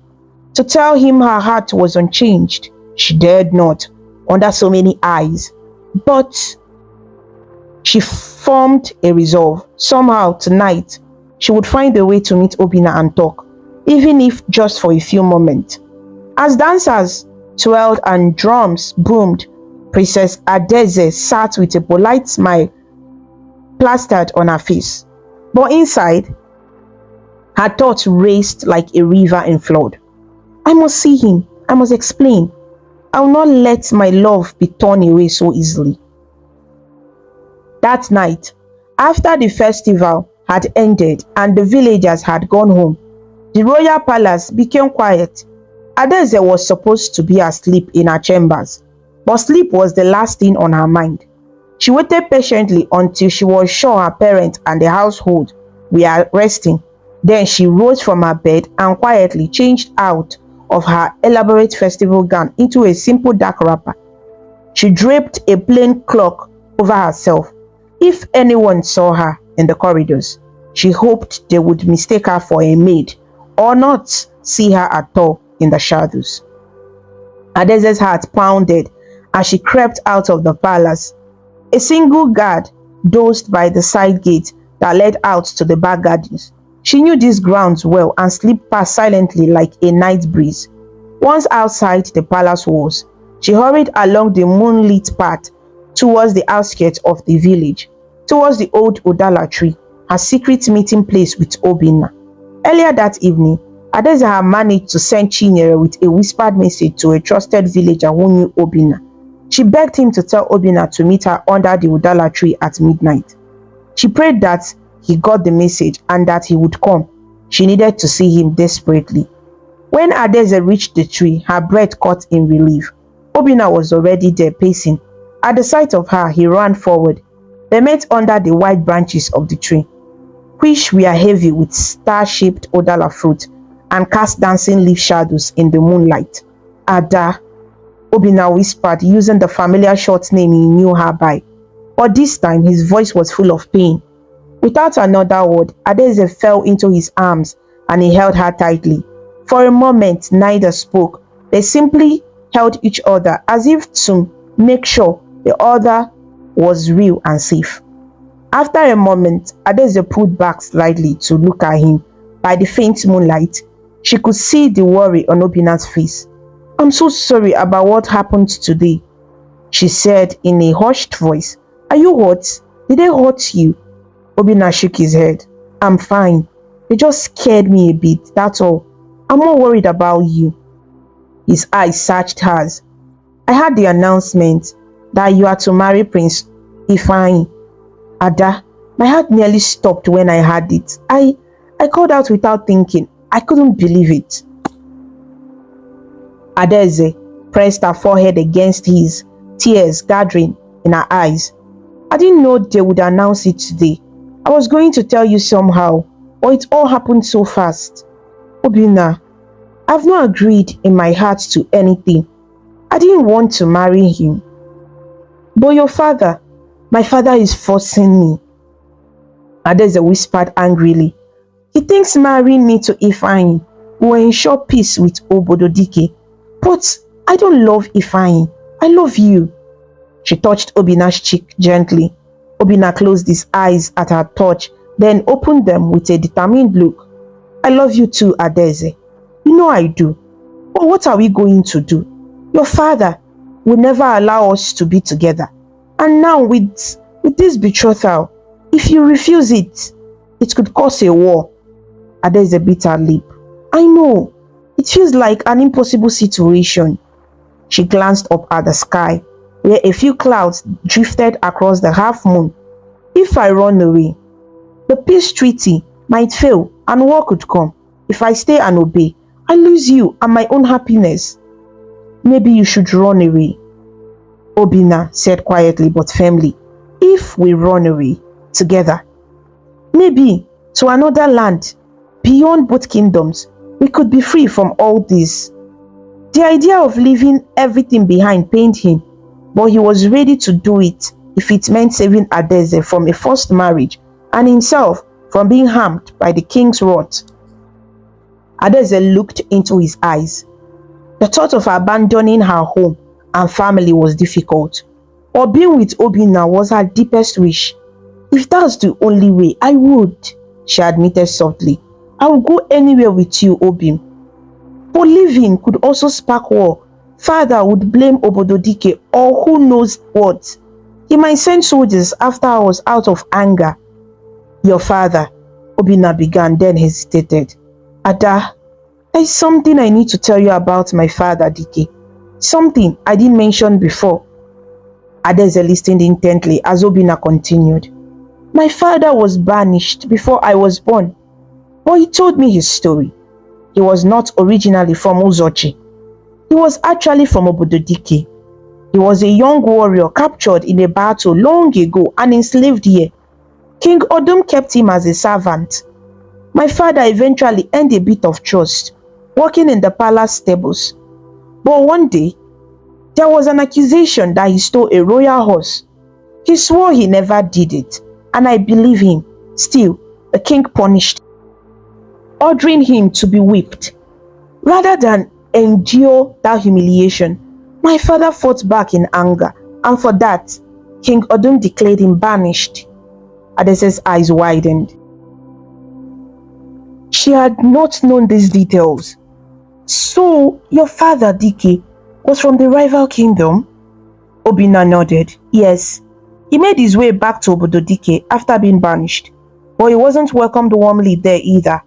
to tell him her heart was unchanged. She dared not, under so many eyes, but she formed a resolve. Somehow tonight, she would find a way to meet Obinna and talk, even if just for a few moments. As dancers twirled and drums boomed, Princess Adaeze sat with a polite smile plastered on her face. But inside, her thoughts raced like a river in flood. "I must see him. I must explain. I will not let my love be torn away so easily." That night, after the festival had ended and the villagers had gone home, the royal palace became quiet. Adaeze was supposed to be asleep in her chambers, but sleep was the last thing on her mind. She waited patiently until she was sure her parents and the household were resting. Then she rose from her bed and quietly changed out of her elaborate festival gown into a simple dark wrapper. She draped a plain cloak over herself. If anyone saw her in the corridors, she hoped they would mistake her for a maid or not see her at all in the shadows. Adaeze's heart pounded as she crept out of the palace. A single guard dozed by the side gate that led out to the back gardens. She knew these grounds well and slipped past silently like a night breeze. Once outside the palace walls, she hurried along the moonlit path towards the outskirts of the village, towards the old Udala tree, her secret meeting place with Obinna. Earlier that evening, Adaeze had managed to send Chinyere with a whispered message to a trusted villager who knew Obinna. She begged him to tell Obinna to meet her under the Udala tree at midnight. She prayed that he got the message and that he would come. She needed to see him desperately. When Adaeze reached the tree, her breath caught in relief. Obinna was already there pacing. At the sight of her, he ran forward. They met under the wide branches of the tree, which were heavy with star-shaped Udala fruit and cast dancing leaf shadows in the moonlight. "Ada," Obinna whispered, using the familiar short name he knew her by. But this time, his voice was full of pain. Without another word, Adaeze fell into his arms and he held her tightly. For a moment, neither spoke. They simply held each other as if to make sure the other was real and safe. After a moment, Adaeze pulled back slightly to look at him. By the faint moonlight, she could see the worry on Obinna's face. "I'm so sorry about what happened today," she said in a hushed voice. "Are you hurt? Did they hurt you?" Obinna shook his head. "I'm fine. They just scared me a bit, that's all. I'm more worried about you." His eyes searched hers. "I heard the announcement that you are to marry Prince Ifeanyi. Ada, my heart nearly stopped when I heard it. I called out without thinking. I couldn't believe it." Adaeze pressed her forehead against his, tears gathering in her eyes. "I didn't know they would announce it today. I was going to tell you somehow, but it all happened so fast. Obinna, I've not agreed in my heart to anything. I didn't want to marry him. But your father, My father is forcing me, Adeze whispered angrily. He thinks marrying me to Ifeanyi will ensure peace with Obododike. But I don't love Ifeanyi. I love you. She touched Obina's cheek gently. Obina closed his eyes at her touch, then opened them with a determined look. I love you too, Adeze. You know I do. But what are we going to do? Your father will never allow us to be together. And now with this betrothal, if you refuse it, it could cause a war. Adeze bit her lip. I know. It feels like an impossible situation. She glanced up at the sky, where a few clouds drifted across the half moon. If I run away, the peace treaty might fail and war could come. If I stay and obey, I lose you and my own happiness. Maybe you should run away. Obina said quietly but firmly. If we run away together, maybe to another land, beyond both kingdoms, we could be free from all this. The idea of leaving everything behind pained him, but he was ready to do it if it meant saving Adeze from a forced marriage and himself from being harmed by the king's wrath. Adeze looked into his eyes. The thought of abandoning her home and family was difficult, but being with Obina was her deepest wish. If that's the only way, I would, she admitted softly. I will go anywhere with you, Obim. But leaving could also spark war. Father would blame Obododike or who knows what. He might send soldiers after I was out of anger. Your father, Obina began, then hesitated. Ada, there is something I need to tell you about my father, Dike. Something I didn't mention before. Adeze listened intently as Obina continued. My father was banished before I was born, but he told me his story. He was not originally from Uzochi. He was actually from Obododike. He was a young warrior captured in a battle long ago and enslaved here. King Odum kept him as a servant. My father eventually earned a bit of trust, working in the palace stables. But one day, there was an accusation that he stole a royal horse. He swore he never did it, and I believe him. Still, the king punished him, ordering him to be whipped. Rather than endure that humiliation, my father fought back in anger, and for that, King Odum declared him banished. Adese's eyes widened. She had not known these details. So, your father, Dike, was from the rival kingdom? Obina nodded. Yes. He made his way back to Obododike after being banished, but he wasn't welcomed warmly there either.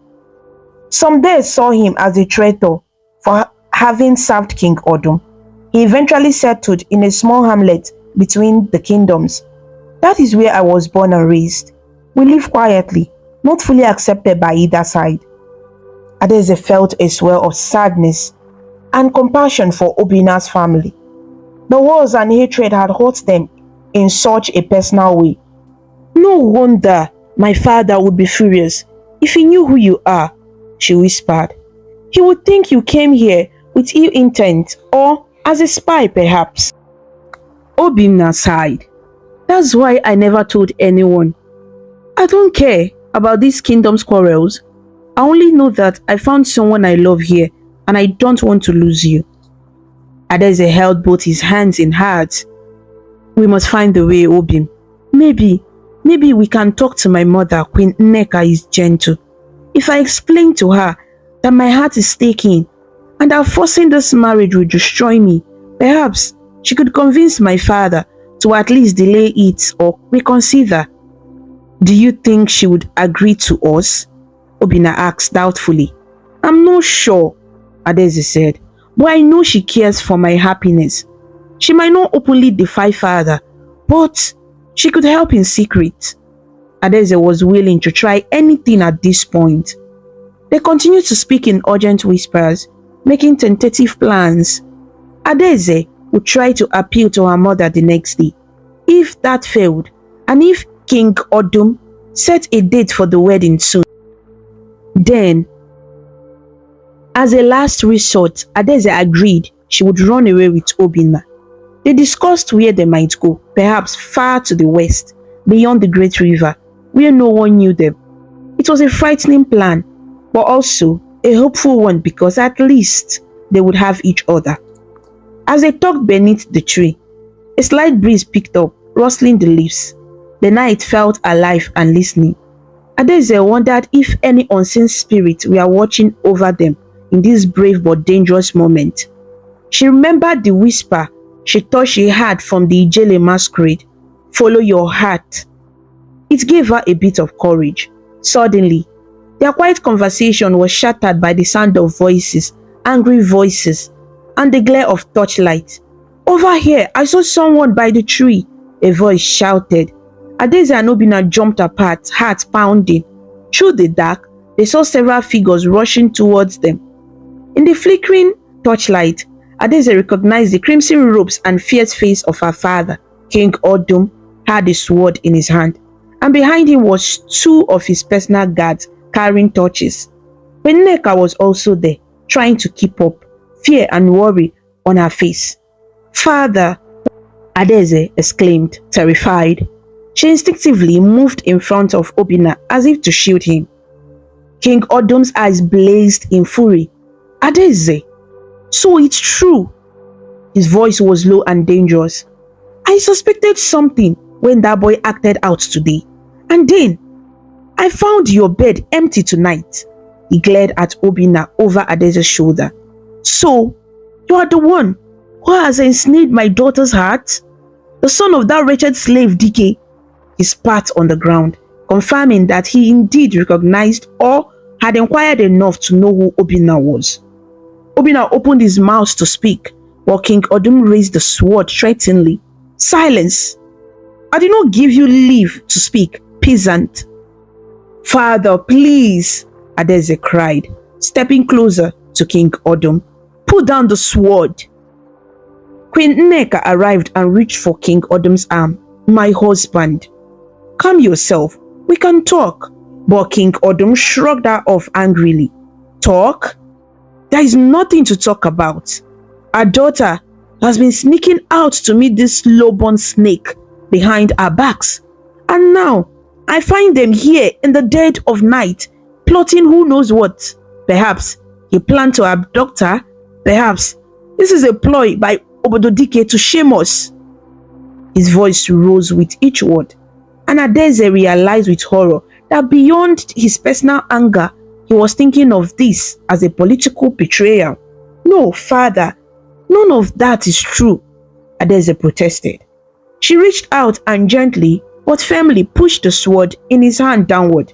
Some there saw him as a traitor for having served King Odum. He eventually settled in a small hamlet between the kingdoms. That is where I was born and raised. We live quietly, not fully accepted by either side. Adeze felt a swell of sadness and compassion for Obina's family. The wars and hatred had hurt them in such a personal way. No wonder my father would be furious if he knew who you are, she whispered. He would think you came here with ill intent or as a spy perhaps. Obina sighed. That's why I never told anyone. I don't care about these kingdom's quarrels. I only know that I found someone I love here and I don't want to lose you. Adeze held both his hands in hers. We must find a way, Obim. Maybe we can talk to my mother. Queen Nneka is gentle. If I explain to her that my heart is taken and that forcing this marriage will destroy me, perhaps she could convince my father to at least delay it or reconsider. Do you think she would agree to us? Obina asked doubtfully. I'm not sure, Adeze said, but I know she cares for my happiness. She might not openly defy father, but she could help in secret. Adeze was willing to try anything at this point. They continued to speak in urgent whispers, making tentative plans. Adeze would try to appeal to her mother the next day. If that failed, and if King Odum set a date for the wedding soon, then, as a last resort, Adeze agreed she would run away with Obina. They discussed where they might go, perhaps far to the west, beyond the great river, where no one knew them. It was a frightening plan, but also a hopeful one because at least they would have each other. As they talked beneath the tree, a slight breeze picked up, rustling the leaves. The night felt alive and listening. Adaeze wondered if any unseen spirit were watching over them in this brave but dangerous moment. She remembered the whisper she thought she heard from the Ijele masquerade, "Follow your heart." It gave her a bit of courage. Suddenly, their quiet conversation was shattered by the sound of voices, angry voices, and the glare of torchlight. "Over here, I saw someone by the tree," a voice shouted. Adaeze and Obinna jumped apart, hearts pounding. Through the dark, they saw several figures rushing towards them. In the flickering torchlight, Adaeze recognized the crimson robes and fierce face of her father. King Odum had a sword in his hand, and behind him was two of his personal guards carrying torches. Nneka was also there, trying to keep up, fear and worry on her face. "Father!" Adaeze exclaimed, terrified. She instinctively moved in front of Obinna as if to shield him. King Odum's eyes blazed in fury. "Adaeze, so it's true." His voice was low and dangerous. "I suspected something when that boy acted out today. And then, I found your bed empty tonight." He glared at Obinna over Adaeze's shoulder. "So, you are the one who has ensnared my daughter's heart? The son of that wretched slave Dike?" He spat on the ground, confirming that he indeed recognized or had inquired enough to know who Obinna was. Obinna opened his mouth to speak, while King Odum raised the sword threateningly. "Silence! I did not give you leave to speak, peasant." "Father, please," Adaeze cried, stepping closer to King Odum. "Put down the sword." Queen Nneka arrived and reached for King Odum's arm. "My husband, calm yourself. We can talk." But King Odum shrugged her off angrily. "Talk? There is nothing to talk about. Our daughter has been sneaking out to meet this low-born snake behind our backs. And now, I find them here in the dead of night, plotting who knows what. Perhaps he planned to abduct her. Perhaps this is a ploy by Obodo Dike to shame us." His voice rose with each word, and Adaeze realized with horror that beyond his personal anger, he was thinking of this as a political betrayal. "No, father, none of that is true," Adaeze protested. She reached out and gently but firmly pushed the sword in his hand downward,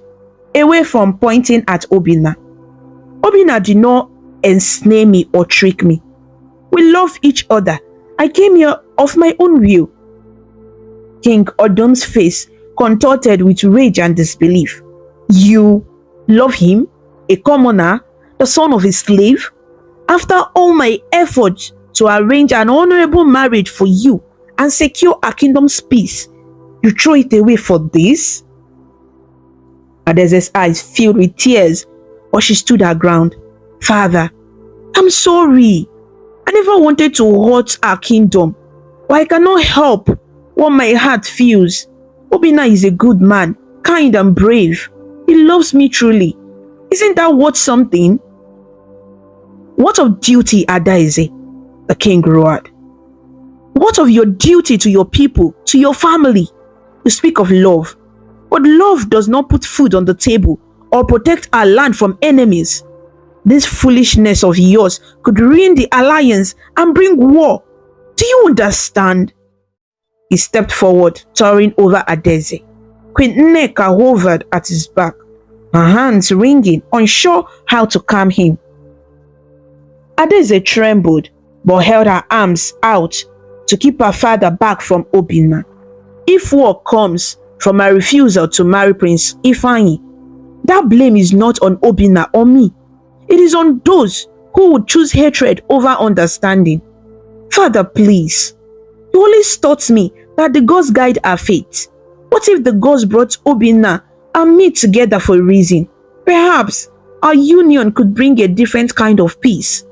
away from pointing at Obinna. "Obinna did not ensnare me or trick me. We love each other. I came here of my own will." King Odum's face contorted with rage and disbelief. "You love him? A commoner? The son of a slave? After all my efforts to arrange an honorable marriage for you and secure our kingdom's peace, you throw it away for this?" Adaeze's eyes filled with tears, but she stood her ground. "Father, I'm sorry. I never wanted to hurt our kingdom, but I cannot help what my heart feels. Obinna is a good man, kind and brave. He loves me truly. Isn't that worth something?" "What of duty, Adaeze?" the king roared. "What of your duty to your people, to your family? You speak of love, but love does not put food on the table or protect our land from enemies. This foolishness of yours could ruin the alliance and bring war. Do you understand?" He stepped forward, towering over Adaeze. Queen Nneka hovered at his back, her hands wringing, unsure how to calm him. Adaeze trembled, but held her arms out to keep her father back from Obinna. If war comes from a refusal to marry Prince Ifeanyi, that blame is not on Obinna or me. It is on those who would choose hatred over understanding. Father, please. You always taught me that the gods guide our fate. What if the gods brought Obinna and me together for a reason? Perhaps our union could bring a different kind of peace.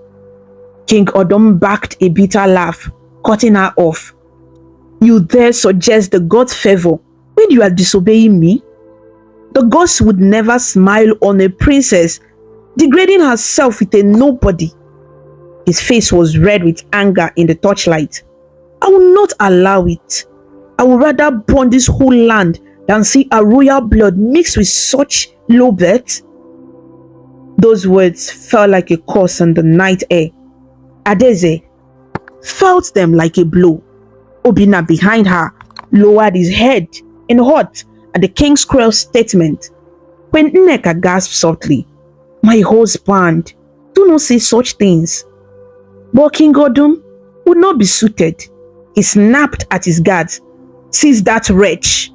King Odum backed a bitter laugh, cutting her off. You dare suggest the God's favor when you are disobeying me? The gods would never smile on a princess degrading herself with a nobody. His face was red with anger in the torchlight. I will not allow it. I would rather burn this whole land than see a royal blood mixed with such low birth. Those words fell like a curse on the night air. Adeze felt them like a blow. Obinna behind her lowered his head in hurt at the king's cruel statement. When Nneka gasped softly, "My husband, do not say such things." But King Odum would not be suited. He snapped at his guards. "Seize that wretch."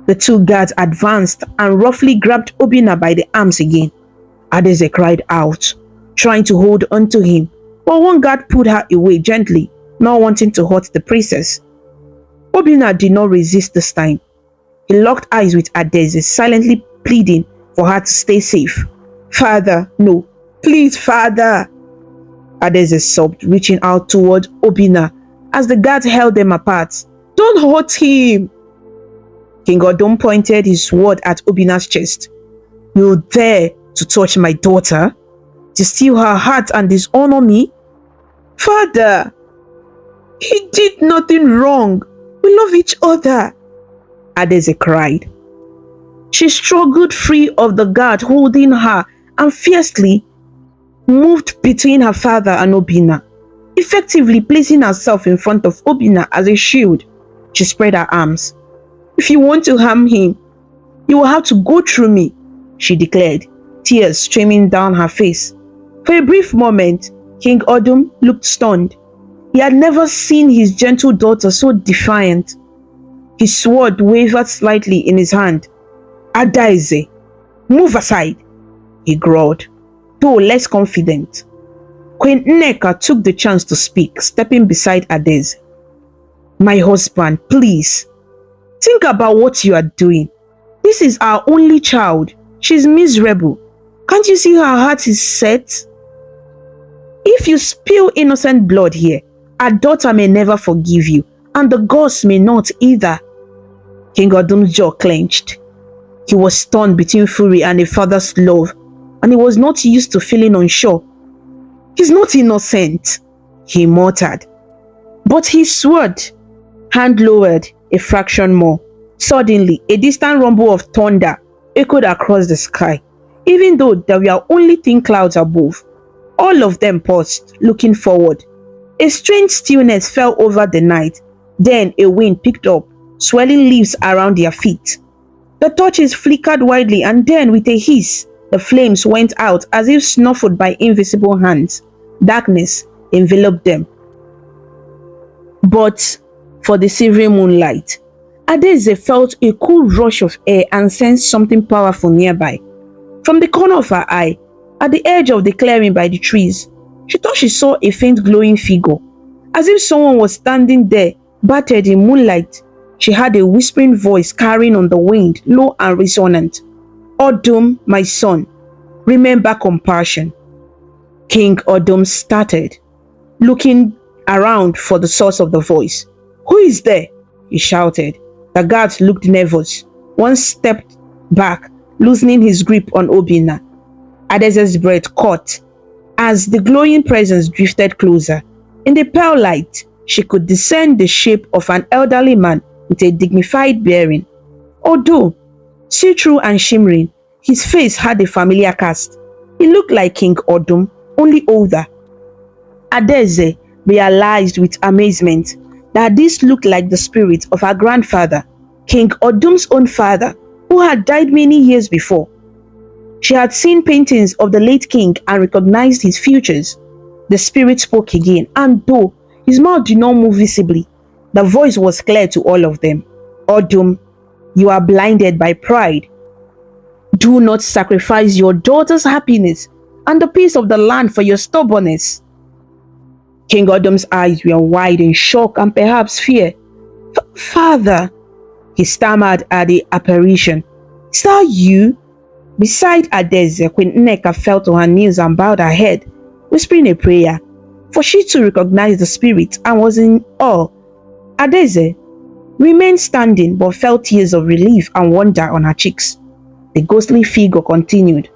The two guards advanced and roughly grabbed Obinna by the arms again. Adeze cried out, trying to hold on to him, but one guard pulled her away gently, not wanting to hurt the princess. Obinna did not resist this time. He locked eyes with Adeze, silently pleading for her to stay safe. "Father, no, please, father." Adeze sobbed, reaching out toward Obinna as the guards held them apart. "Don't hurt him." King Odum pointed his sword at Obinna's chest. "You dare to touch my daughter? To steal her heart and dishonor me?" "Father, he did nothing wrong. We love each other," Adeze cried. She struggled free of the guard holding her and fiercely moved between her father and Obinna, effectively placing herself in front of Obinna as a shield. She spread her arms. "If you want to harm him, you will have to go through me," she declared, tears streaming down her face. For a brief moment, King Odum looked stunned. He had never seen his gentle daughter so defiant. His sword wavered slightly in his hand. "Adeze, move aside," he growled, though less confident. Queen Nneka took the chance to speak, stepping beside Adeze. "My husband, please, think about what you are doing. This is our only child. She's miserable. Can't you see her heart is set? If you spill innocent blood here, our daughter may never forgive you, and the gods may not either." King Odum's jaw clenched. He was torn between fury and a father's love, and he was not used to feeling unsure. "He's not innocent," he muttered. But his sword, hand lowered a fraction more. Suddenly, a distant rumble of thunder echoed across the sky. Even though there were only thin clouds above, all of them paused, looking forward. A strange stillness fell over the night. Then a wind picked up, swirling leaves around their feet. The torches flickered wildly, and then with a hiss, the flames went out as if snuffled by invisible hands. Darkness enveloped them. But for the silvery moonlight, Adeze felt a cool rush of air and sensed something powerful nearby. From the corner of her eye, at the edge of the clearing by the trees, she thought she saw a faint glowing figure. As if someone was standing there, battered in moonlight. She heard a whispering voice carrying on the wind, low and resonant. "Odum, my son, remember compassion." King Odum started, looking around for the source of the voice. "Who is there?" he shouted. The guards looked nervous. One stepped back, loosening his grip on Obinna. Adeze's breath caught as the glowing presence drifted closer. In the pale light, she could discern the shape of an elderly man with a dignified bearing. Although see-through and shimmering, his face had a familiar cast. He looked like King Odum, only older. Adeze realized with amazement that this looked like the spirit of her grandfather, King Odum's own father, who had died many years before. She had seen paintings of the late king and recognized his features. The spirit spoke again, and though his mouth did not move visibly, the voice was clear to all of them. "Odum, you are blinded by pride. Do not sacrifice your daughter's happiness and the peace of the land for your stubbornness." King Odum's eyes were wide in shock and perhaps fear. "Father," he stammered at the apparition. "Is that you?" Beside Adeze, Queen Nneka fell to her knees and bowed her head, whispering a prayer, for she too recognized the spirit and was in awe. Adeze remained standing but felt tears of relief and wonder on her cheeks. The ghostly figure continued.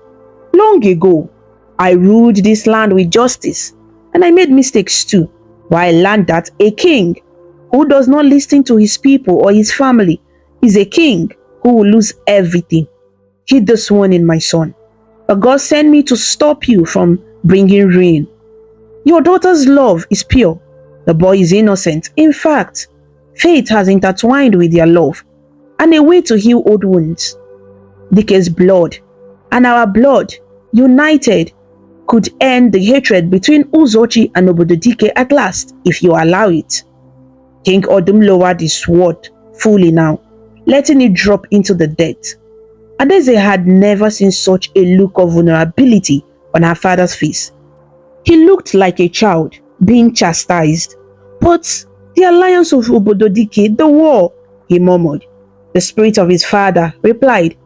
Long ago, I ruled this land with justice, and I made mistakes too. But I learned that a king who does not listen to his people or his family is a king who will lose everything. Heed this warning, my son. But God sent me to stop you from bringing ruin. Your daughter's love is pure. The boy is innocent. In fact, fate has intertwined with their love and a way to heal old wounds. Dike's blood and our blood, united, could end the hatred between Uzochi and Obodo Dike at last, if you allow it. King Odum lowered his sword fully now, letting it drop into the dirt. Adeze had never seen such a look of vulnerability on her father's face. He looked like a child being chastised. But the alliance of Obodo Dike, the war, he murmured. The spirit of his father replied,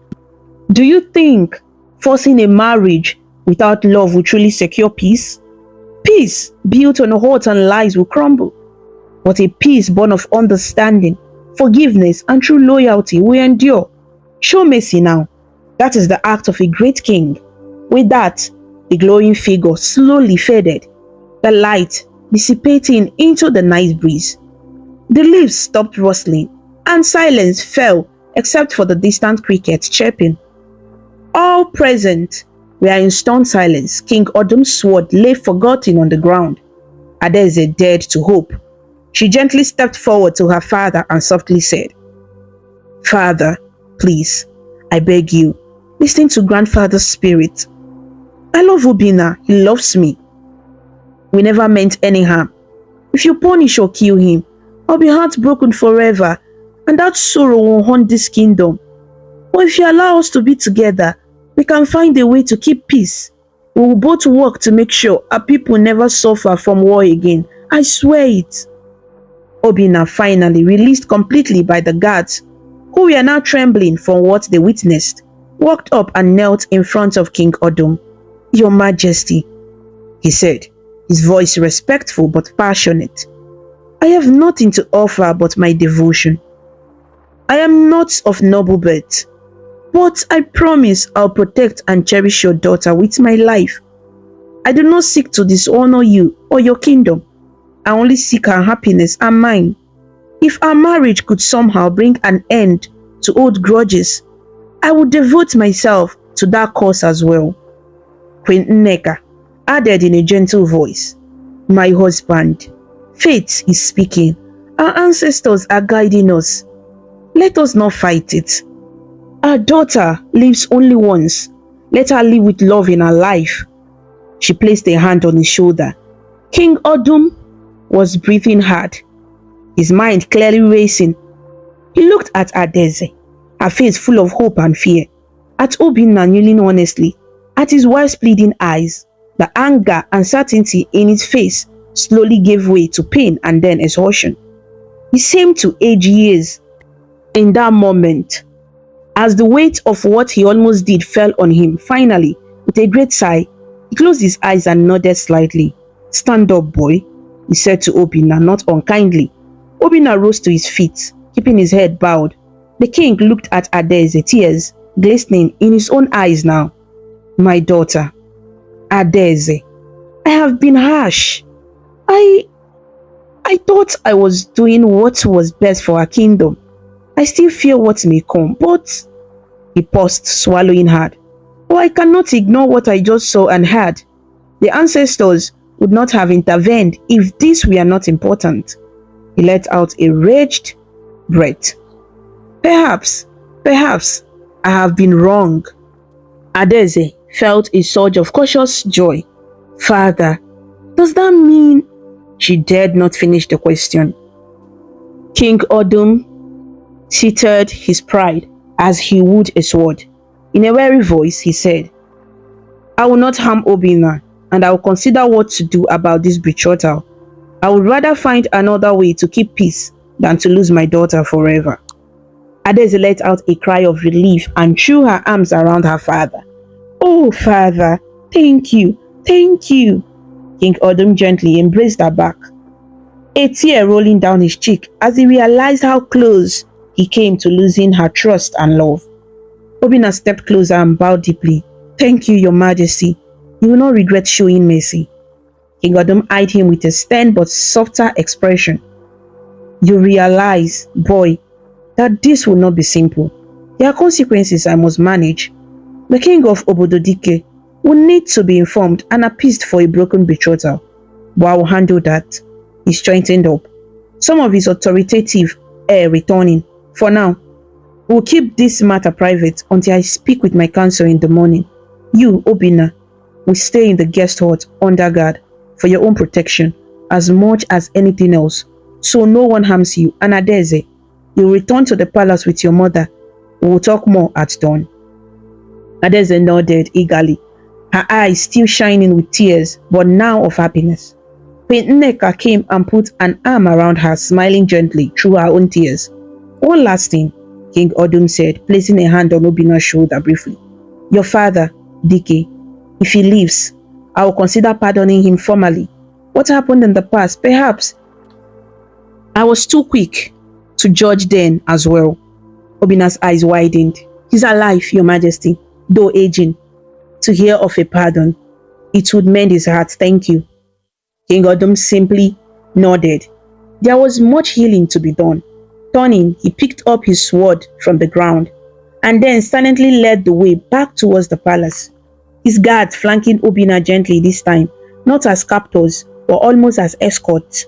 do you think forcing a marriage without love will truly secure peace? Peace built on hurt and lies will crumble. But a peace born of understanding, forgiveness, and true loyalty will endure. Show mercy now. That is the act of a great king. With that, the glowing figure slowly faded, the light dissipating into the night breeze. The leaves stopped rustling, and silence fell except for the distant crickets chirping. All present were in stunned silence. King Odum's sword lay forgotten on the ground. Adeze dared to hope. She gently stepped forward to her father and softly said, Father, please, I beg you, listen to grandfather's spirit. I love Obinna, he loves me. We never meant any harm. If you punish or kill him, I'll be heartbroken forever, and that sorrow will haunt this kingdom. But if you allow us to be together, we can find a way to keep peace. We will both work to make sure our people never suffer from war again. I swear it. Obinna, finally released completely by the guards, who were now trembling from what they witnessed, walked up and knelt in front of King Odum. Your Majesty, he said, his voice respectful but passionate. I have nothing to offer but my devotion. I am not of noble birth, but I promise I'll protect and cherish your daughter with my life. I do not seek to dishonor you or your kingdom. I only seek her happiness and mine. If our marriage could somehow bring an end to old grudges, I would devote myself to that cause as well. Queen Nneka added in a gentle voice, My husband, fate is speaking. Our ancestors are guiding us. Let us not fight it. Our daughter lives only once. Let her live with love in her life. She placed a hand on his shoulder. King Odum was breathing hard, his mind clearly racing. He looked at Adeze, her face full of hope and fear, at Obinna kneeling honestly, at his wife's pleading eyes. The anger and certainty in his face slowly gave way to pain and then exhaustion. He seemed to age years in that moment. As the weight of what he almost did fell on him, finally, with a great sigh, he closed his eyes and nodded slightly. Stand up, boy, he said to Obinna, not unkindly. Obinna rose to his feet, keeping his head bowed. The king looked at Adeze, tears glistening in his own eyes now. My daughter, Adeze, I have been harsh. I thought I was doing what was best for our kingdom. I still fear what may come, but... He paused, swallowing hard. Oh, I cannot ignore what I just saw and heard. The ancestors would not have intervened if this were not important. He let out a raged breath. Perhaps, I have been wrong. Adeze felt a surge of cautious joy. Father, does that mean... She dared not finish the question. King Odum teetered his pride as he would a sword. In a weary voice, he said, I will not harm Obinna, and I will consider what to do about this betrothal. I would rather find another way to keep peace than to lose my daughter forever. Adeze let out a cry of relief and threw her arms around her father. Oh, father, thank you, thank you. King Odum gently embraced her back. a tear rolling down his cheek as he realized how close he came to losing her trust and love. Obinna stepped closer and bowed deeply. "Thank you, Your Majesty. You will not regret showing mercy." King Odum eyed him with a stern but softer expression. "You realize, boy, that this will not be simple. There are consequences I must manage. The king of Obododike will need to be informed and appeased for a broken betrothal. But I will handle that." He straightened up, some of his authoritative air returning. "For now, we'll keep this matter private until I speak with my council in the morning. You, Obinna, will stay in the guest hut under guard for your own protection as much as anything else, so no one harms you. And Adeze, you'll return to the palace with your mother. We will talk more at dawn." Adeze nodded eagerly, her eyes still shining with tears, but now of happiness. Queen Nneka came and put an arm around her, smiling gently through her own tears. "One last thing," King Odum said, placing a hand on Obinna's shoulder briefly. "Your father, Dike, if he leaves, I will consider pardoning him formally. What happened in the past, perhaps I was too quick to judge then as well." Obinna's eyes widened. "He's alive, Your Majesty, though aging. To hear of a pardon, it would mend his heart, thank you." King Odum simply nodded. There was much healing to be done. Turning, he picked up his sword from the ground and then silently led the way back towards the palace, his guards flanking Obinna gently this time, not as captors, but almost as escorts.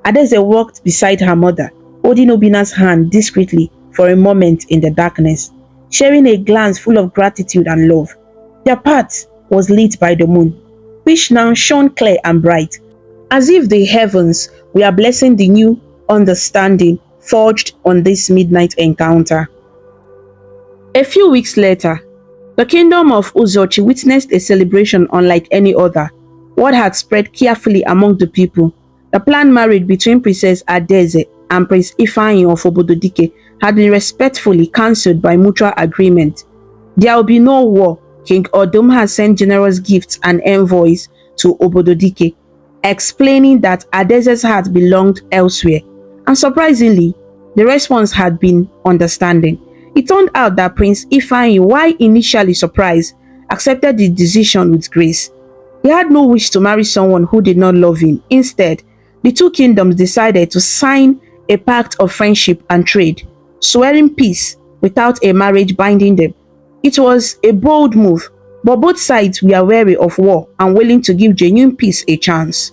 Adeze walked beside her mother, holding Obinna's hand discreetly for a moment in the darkness, sharing a glance full of gratitude and love. Their path was lit by the moon, which now shone clear and bright, as if the heavens were blessing the new understanding forged on this midnight encounter. A few weeks later, the kingdom of Uzochi witnessed a celebration unlike any other. Word had spread carefully among the people. The planned marriage between Princess Adeze and Prince Ifeanyi of Obododike had been respectfully cancelled by mutual agreement. There will be no war. King Odum had sent generous gifts and envoys to Obododike, explaining that Adeze's heart belonged elsewhere, and surprisingly, the response had been understanding. It turned out that Prince Ifeanyi, while initially surprised, accepted the decision with grace. He had no wish to marry someone who did not love him. Instead, the two kingdoms decided to sign a pact of friendship and trade, swearing peace without a marriage binding them. It was a bold move, but both sides were wary of war and willing to give genuine peace a chance.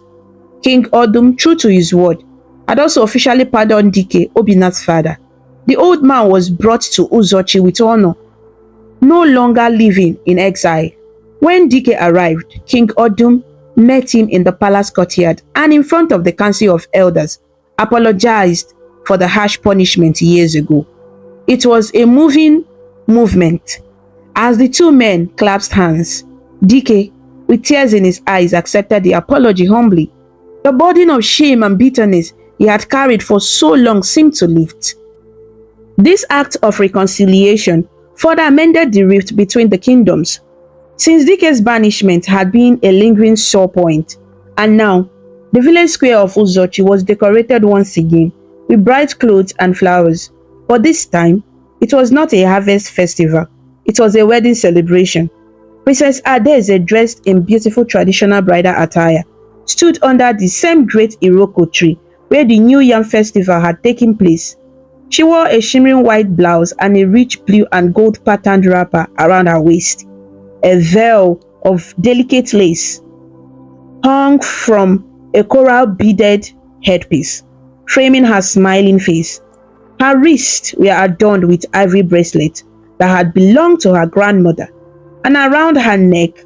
King Odum, true to his word, had also officially pardoned Dike, Obinna's father. The old man was brought to Uzochi with honor, no longer living in exile. When Dike arrived, King Odum met him in the palace courtyard and in front of the council of elders, apologized for the harsh punishment years ago. It was a moving movement. As the two men clasped hands, Dike, with tears in his eyes, accepted the apology humbly. The burden of shame and bitterness he had carried for so long seemed to lift. This act of reconciliation further mended the rift between the kingdoms, since Dike's banishment had been a lingering sore point, and now the village square of Uzochi was decorated once again with bright clothes and flowers. But this time, it was not a harvest festival, it was a wedding celebration. Princess Adeze, dressed in beautiful traditional bridal attire, stood under the same great Iroko tree where the New Yam festival had taken place. She wore a shimmering white blouse and a rich blue and gold patterned wrapper around her waist. A veil of delicate lace hung from a coral beaded headpiece, framing her smiling face. Her wrists were adorned with ivory bracelets that had belonged to her grandmother, and around her neck,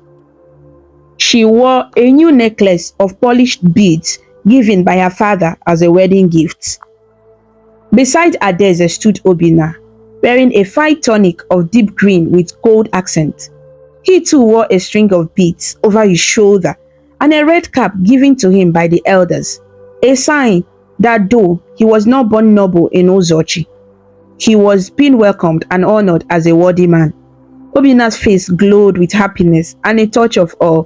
she wore a new necklace of polished beads given by her father as a wedding gift. Beside Adeze stood Obinna, wearing a fine tunic of deep green with gold accent. He too wore a string of beads over his shoulder and a red cap given to him by the elders, a sign that though he was not born noble in Uzochi, he was being welcomed and honored as a worthy man. Obinna's face glowed with happiness and a touch of awe.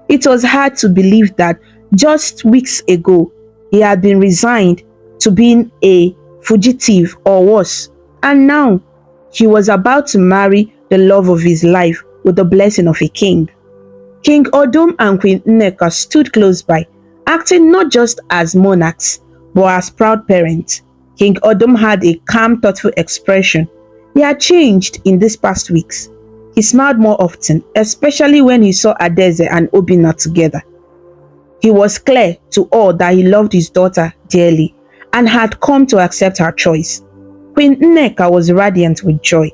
It was hard to believe that just weeks ago, He had been resigned to being a fugitive or worse, and now he was about to marry the love of his life with the blessing of a king. King Odum and Queen Nneka stood close by, acting not just as monarchs, but as proud parents. King Odum had a calm, thoughtful expression. He had changed in these past weeks. He smiled more often, especially when he saw Adaeze and Obinna together. He was clear to all that he loved his daughter dearly and had come to accept her choice. Queen Nneka was radiant with joy,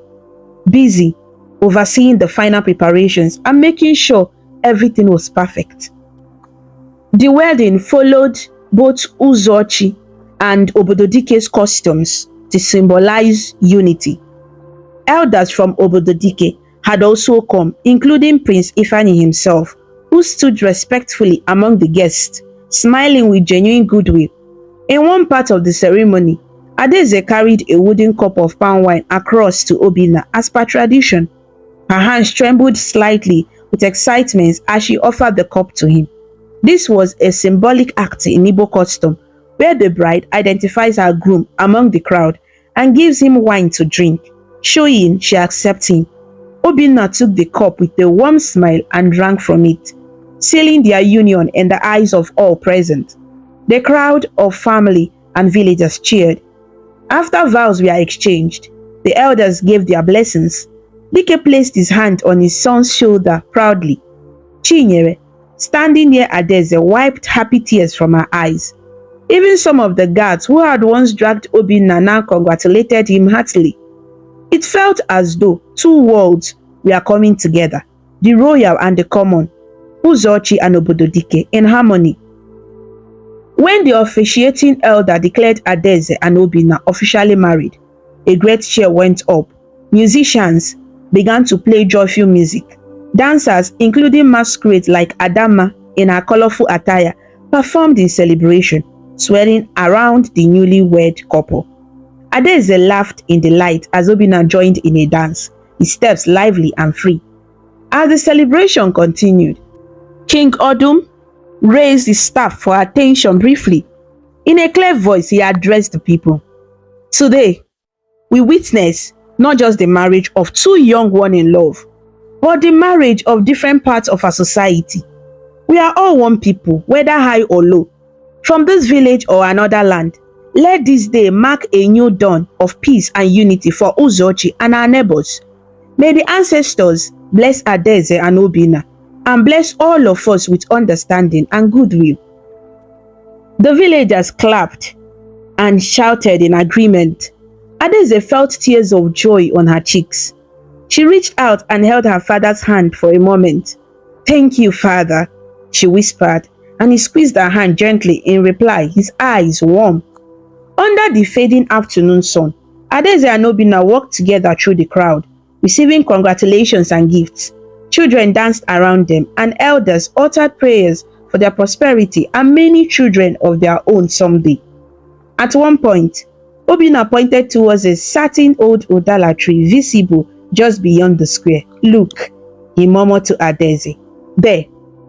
busy overseeing the final preparations and making sure everything was perfect. The wedding followed both Uzochi and Obododike's customs to symbolize unity. Elders from Obododike had also come, including Prince Ifeanyi himself, who stood respectfully among the guests, smiling with genuine goodwill. In one part of the ceremony, Adaeze carried a wooden cup of palm wine across to Obinna as per tradition. Her hands trembled slightly with excitement as she offered the cup to him. This was a symbolic act in Igbo custom, where the bride identifies her groom among the crowd and gives him wine to drink, showing she accepts him. Obinna took the cup with a warm smile and drank from it, sealing their union in the eyes of all present. The crowd of family and villagers cheered. After vows were exchanged, the elders gave their blessings. Dike placed his hand on his son's shoulder proudly. Chinyere, standing near Adaeze, wiped happy tears from her eyes. Even some of the guards who had once dragged Obinna now congratulated him heartily. It felt as though two worlds were coming together, the royal and the common, Uzochi and Obododike, in harmony. When the officiating elder declared Adaeze and Obinna officially married, a great cheer went up. Musicians began to play joyful music. Dancers, including masquerades like Adama in her colorful attire, performed in celebration, swirling around the newlywed couple. Adaeze laughed in delight as Obinna joined in a dance, his steps lively and free. As the celebration continued, King Odum raised his staff for attention briefly. In a clear voice, he addressed the people. Today, we witness not just the marriage of two young ones in love, but the marriage of different parts of our society. We are all one people, whether high or low, from this village or another land. Let this day mark a new dawn of peace and unity for Uzochi and our neighbors. May the ancestors bless Adaeze and Obinna, and bless all of us with understanding and goodwill. The villagers clapped and shouted in agreement. Adaeze felt tears of joy on her cheeks. She reached out and held her father's hand for a moment. "Thank you, father," she whispered, and he squeezed her hand gently in reply, his eyes warm. Under the fading afternoon sun, Adaeze and Obinna walked together through the crowd, receiving congratulations and gifts. Children danced around them, and elders uttered prayers for their prosperity and many children of their own someday. At one point, Obinna pointed towards a certain old Udala tree visible just beyond the square. "Look," he murmured to Adaeze. There,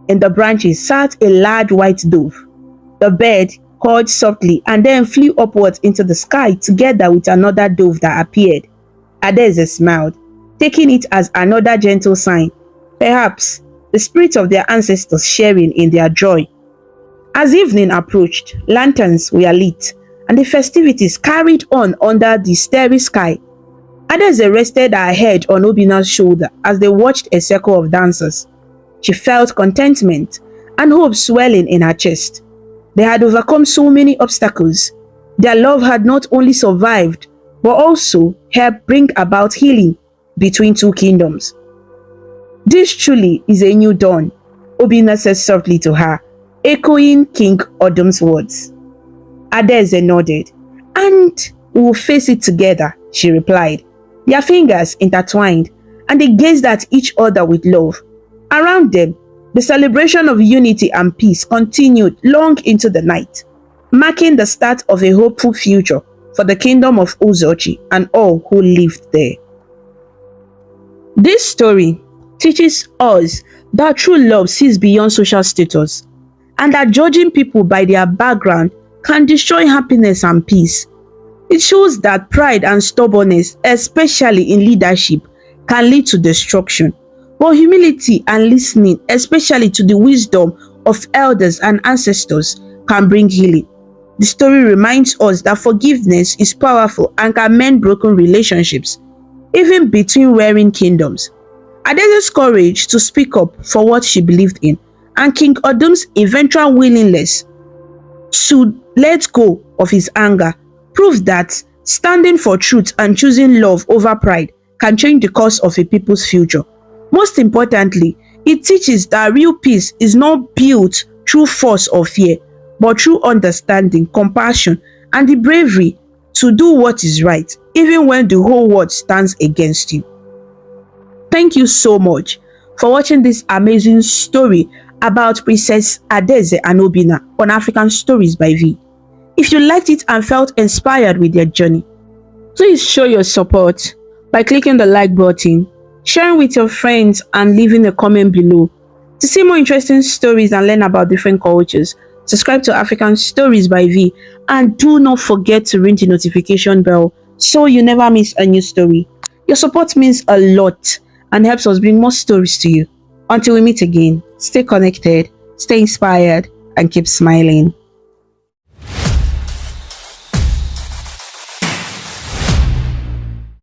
in the branches, sat a large white dove. The bird called softly and then flew upwards into the sky together with another dove that appeared. Adaeze smiled, taking it as another gentle sign, perhaps the spirit of their ancestors sharing in their joy. As evening approached, lanterns were lit, and the festivities carried on under the starry sky. Adaeze rested her head on Obinna's shoulder as they watched a circle of dancers. She felt contentment and hope swelling in her chest. They had overcome so many obstacles. Their love had not only survived, but also helped bring about healing between two kingdoms. "This truly is a new dawn," Obinna said softly to her, echoing King Odum's words. Adaeze nodded. "And we will face it together," she replied. Their fingers intertwined, and they gazed at each other with love. Around them, the celebration of unity and peace continued long into the night, marking the start of a hopeful future for the kingdom of Uzochi and all who lived there. This story teaches us that true love sees beyond social status, and that judging people by their background can destroy happiness and peace. It shows that pride and stubbornness, especially in leadership, can lead to destruction. But humility and listening, especially to the wisdom of elders and ancestors, can bring healing. The story reminds us that forgiveness is powerful and can mend broken relationships, even between warring kingdoms. Adeze's courage to speak up for what she believed in, and King Odum's eventual willingness to let go of his anger, prove that standing for truth and choosing love over pride can change the course of a people's future. Most importantly, it teaches that real peace is not built through force or fear, but through understanding, compassion, and the bravery to do what is right, even when the whole world stands against you. Thank you so much for watching this amazing story about Princess Adeze and Obinna on African Stories by V. If you liked it and felt inspired with their journey, please show your support by clicking the like button, sharing with your friends, and leaving a comment below. To see more interesting stories and learn about different cultures, subscribe to African Stories by V, and do not forget to ring the notification bell so you never miss a new story. Your support means a lot and helps us bring more stories to you. Until we meet again, stay connected, stay inspired, and keep smiling.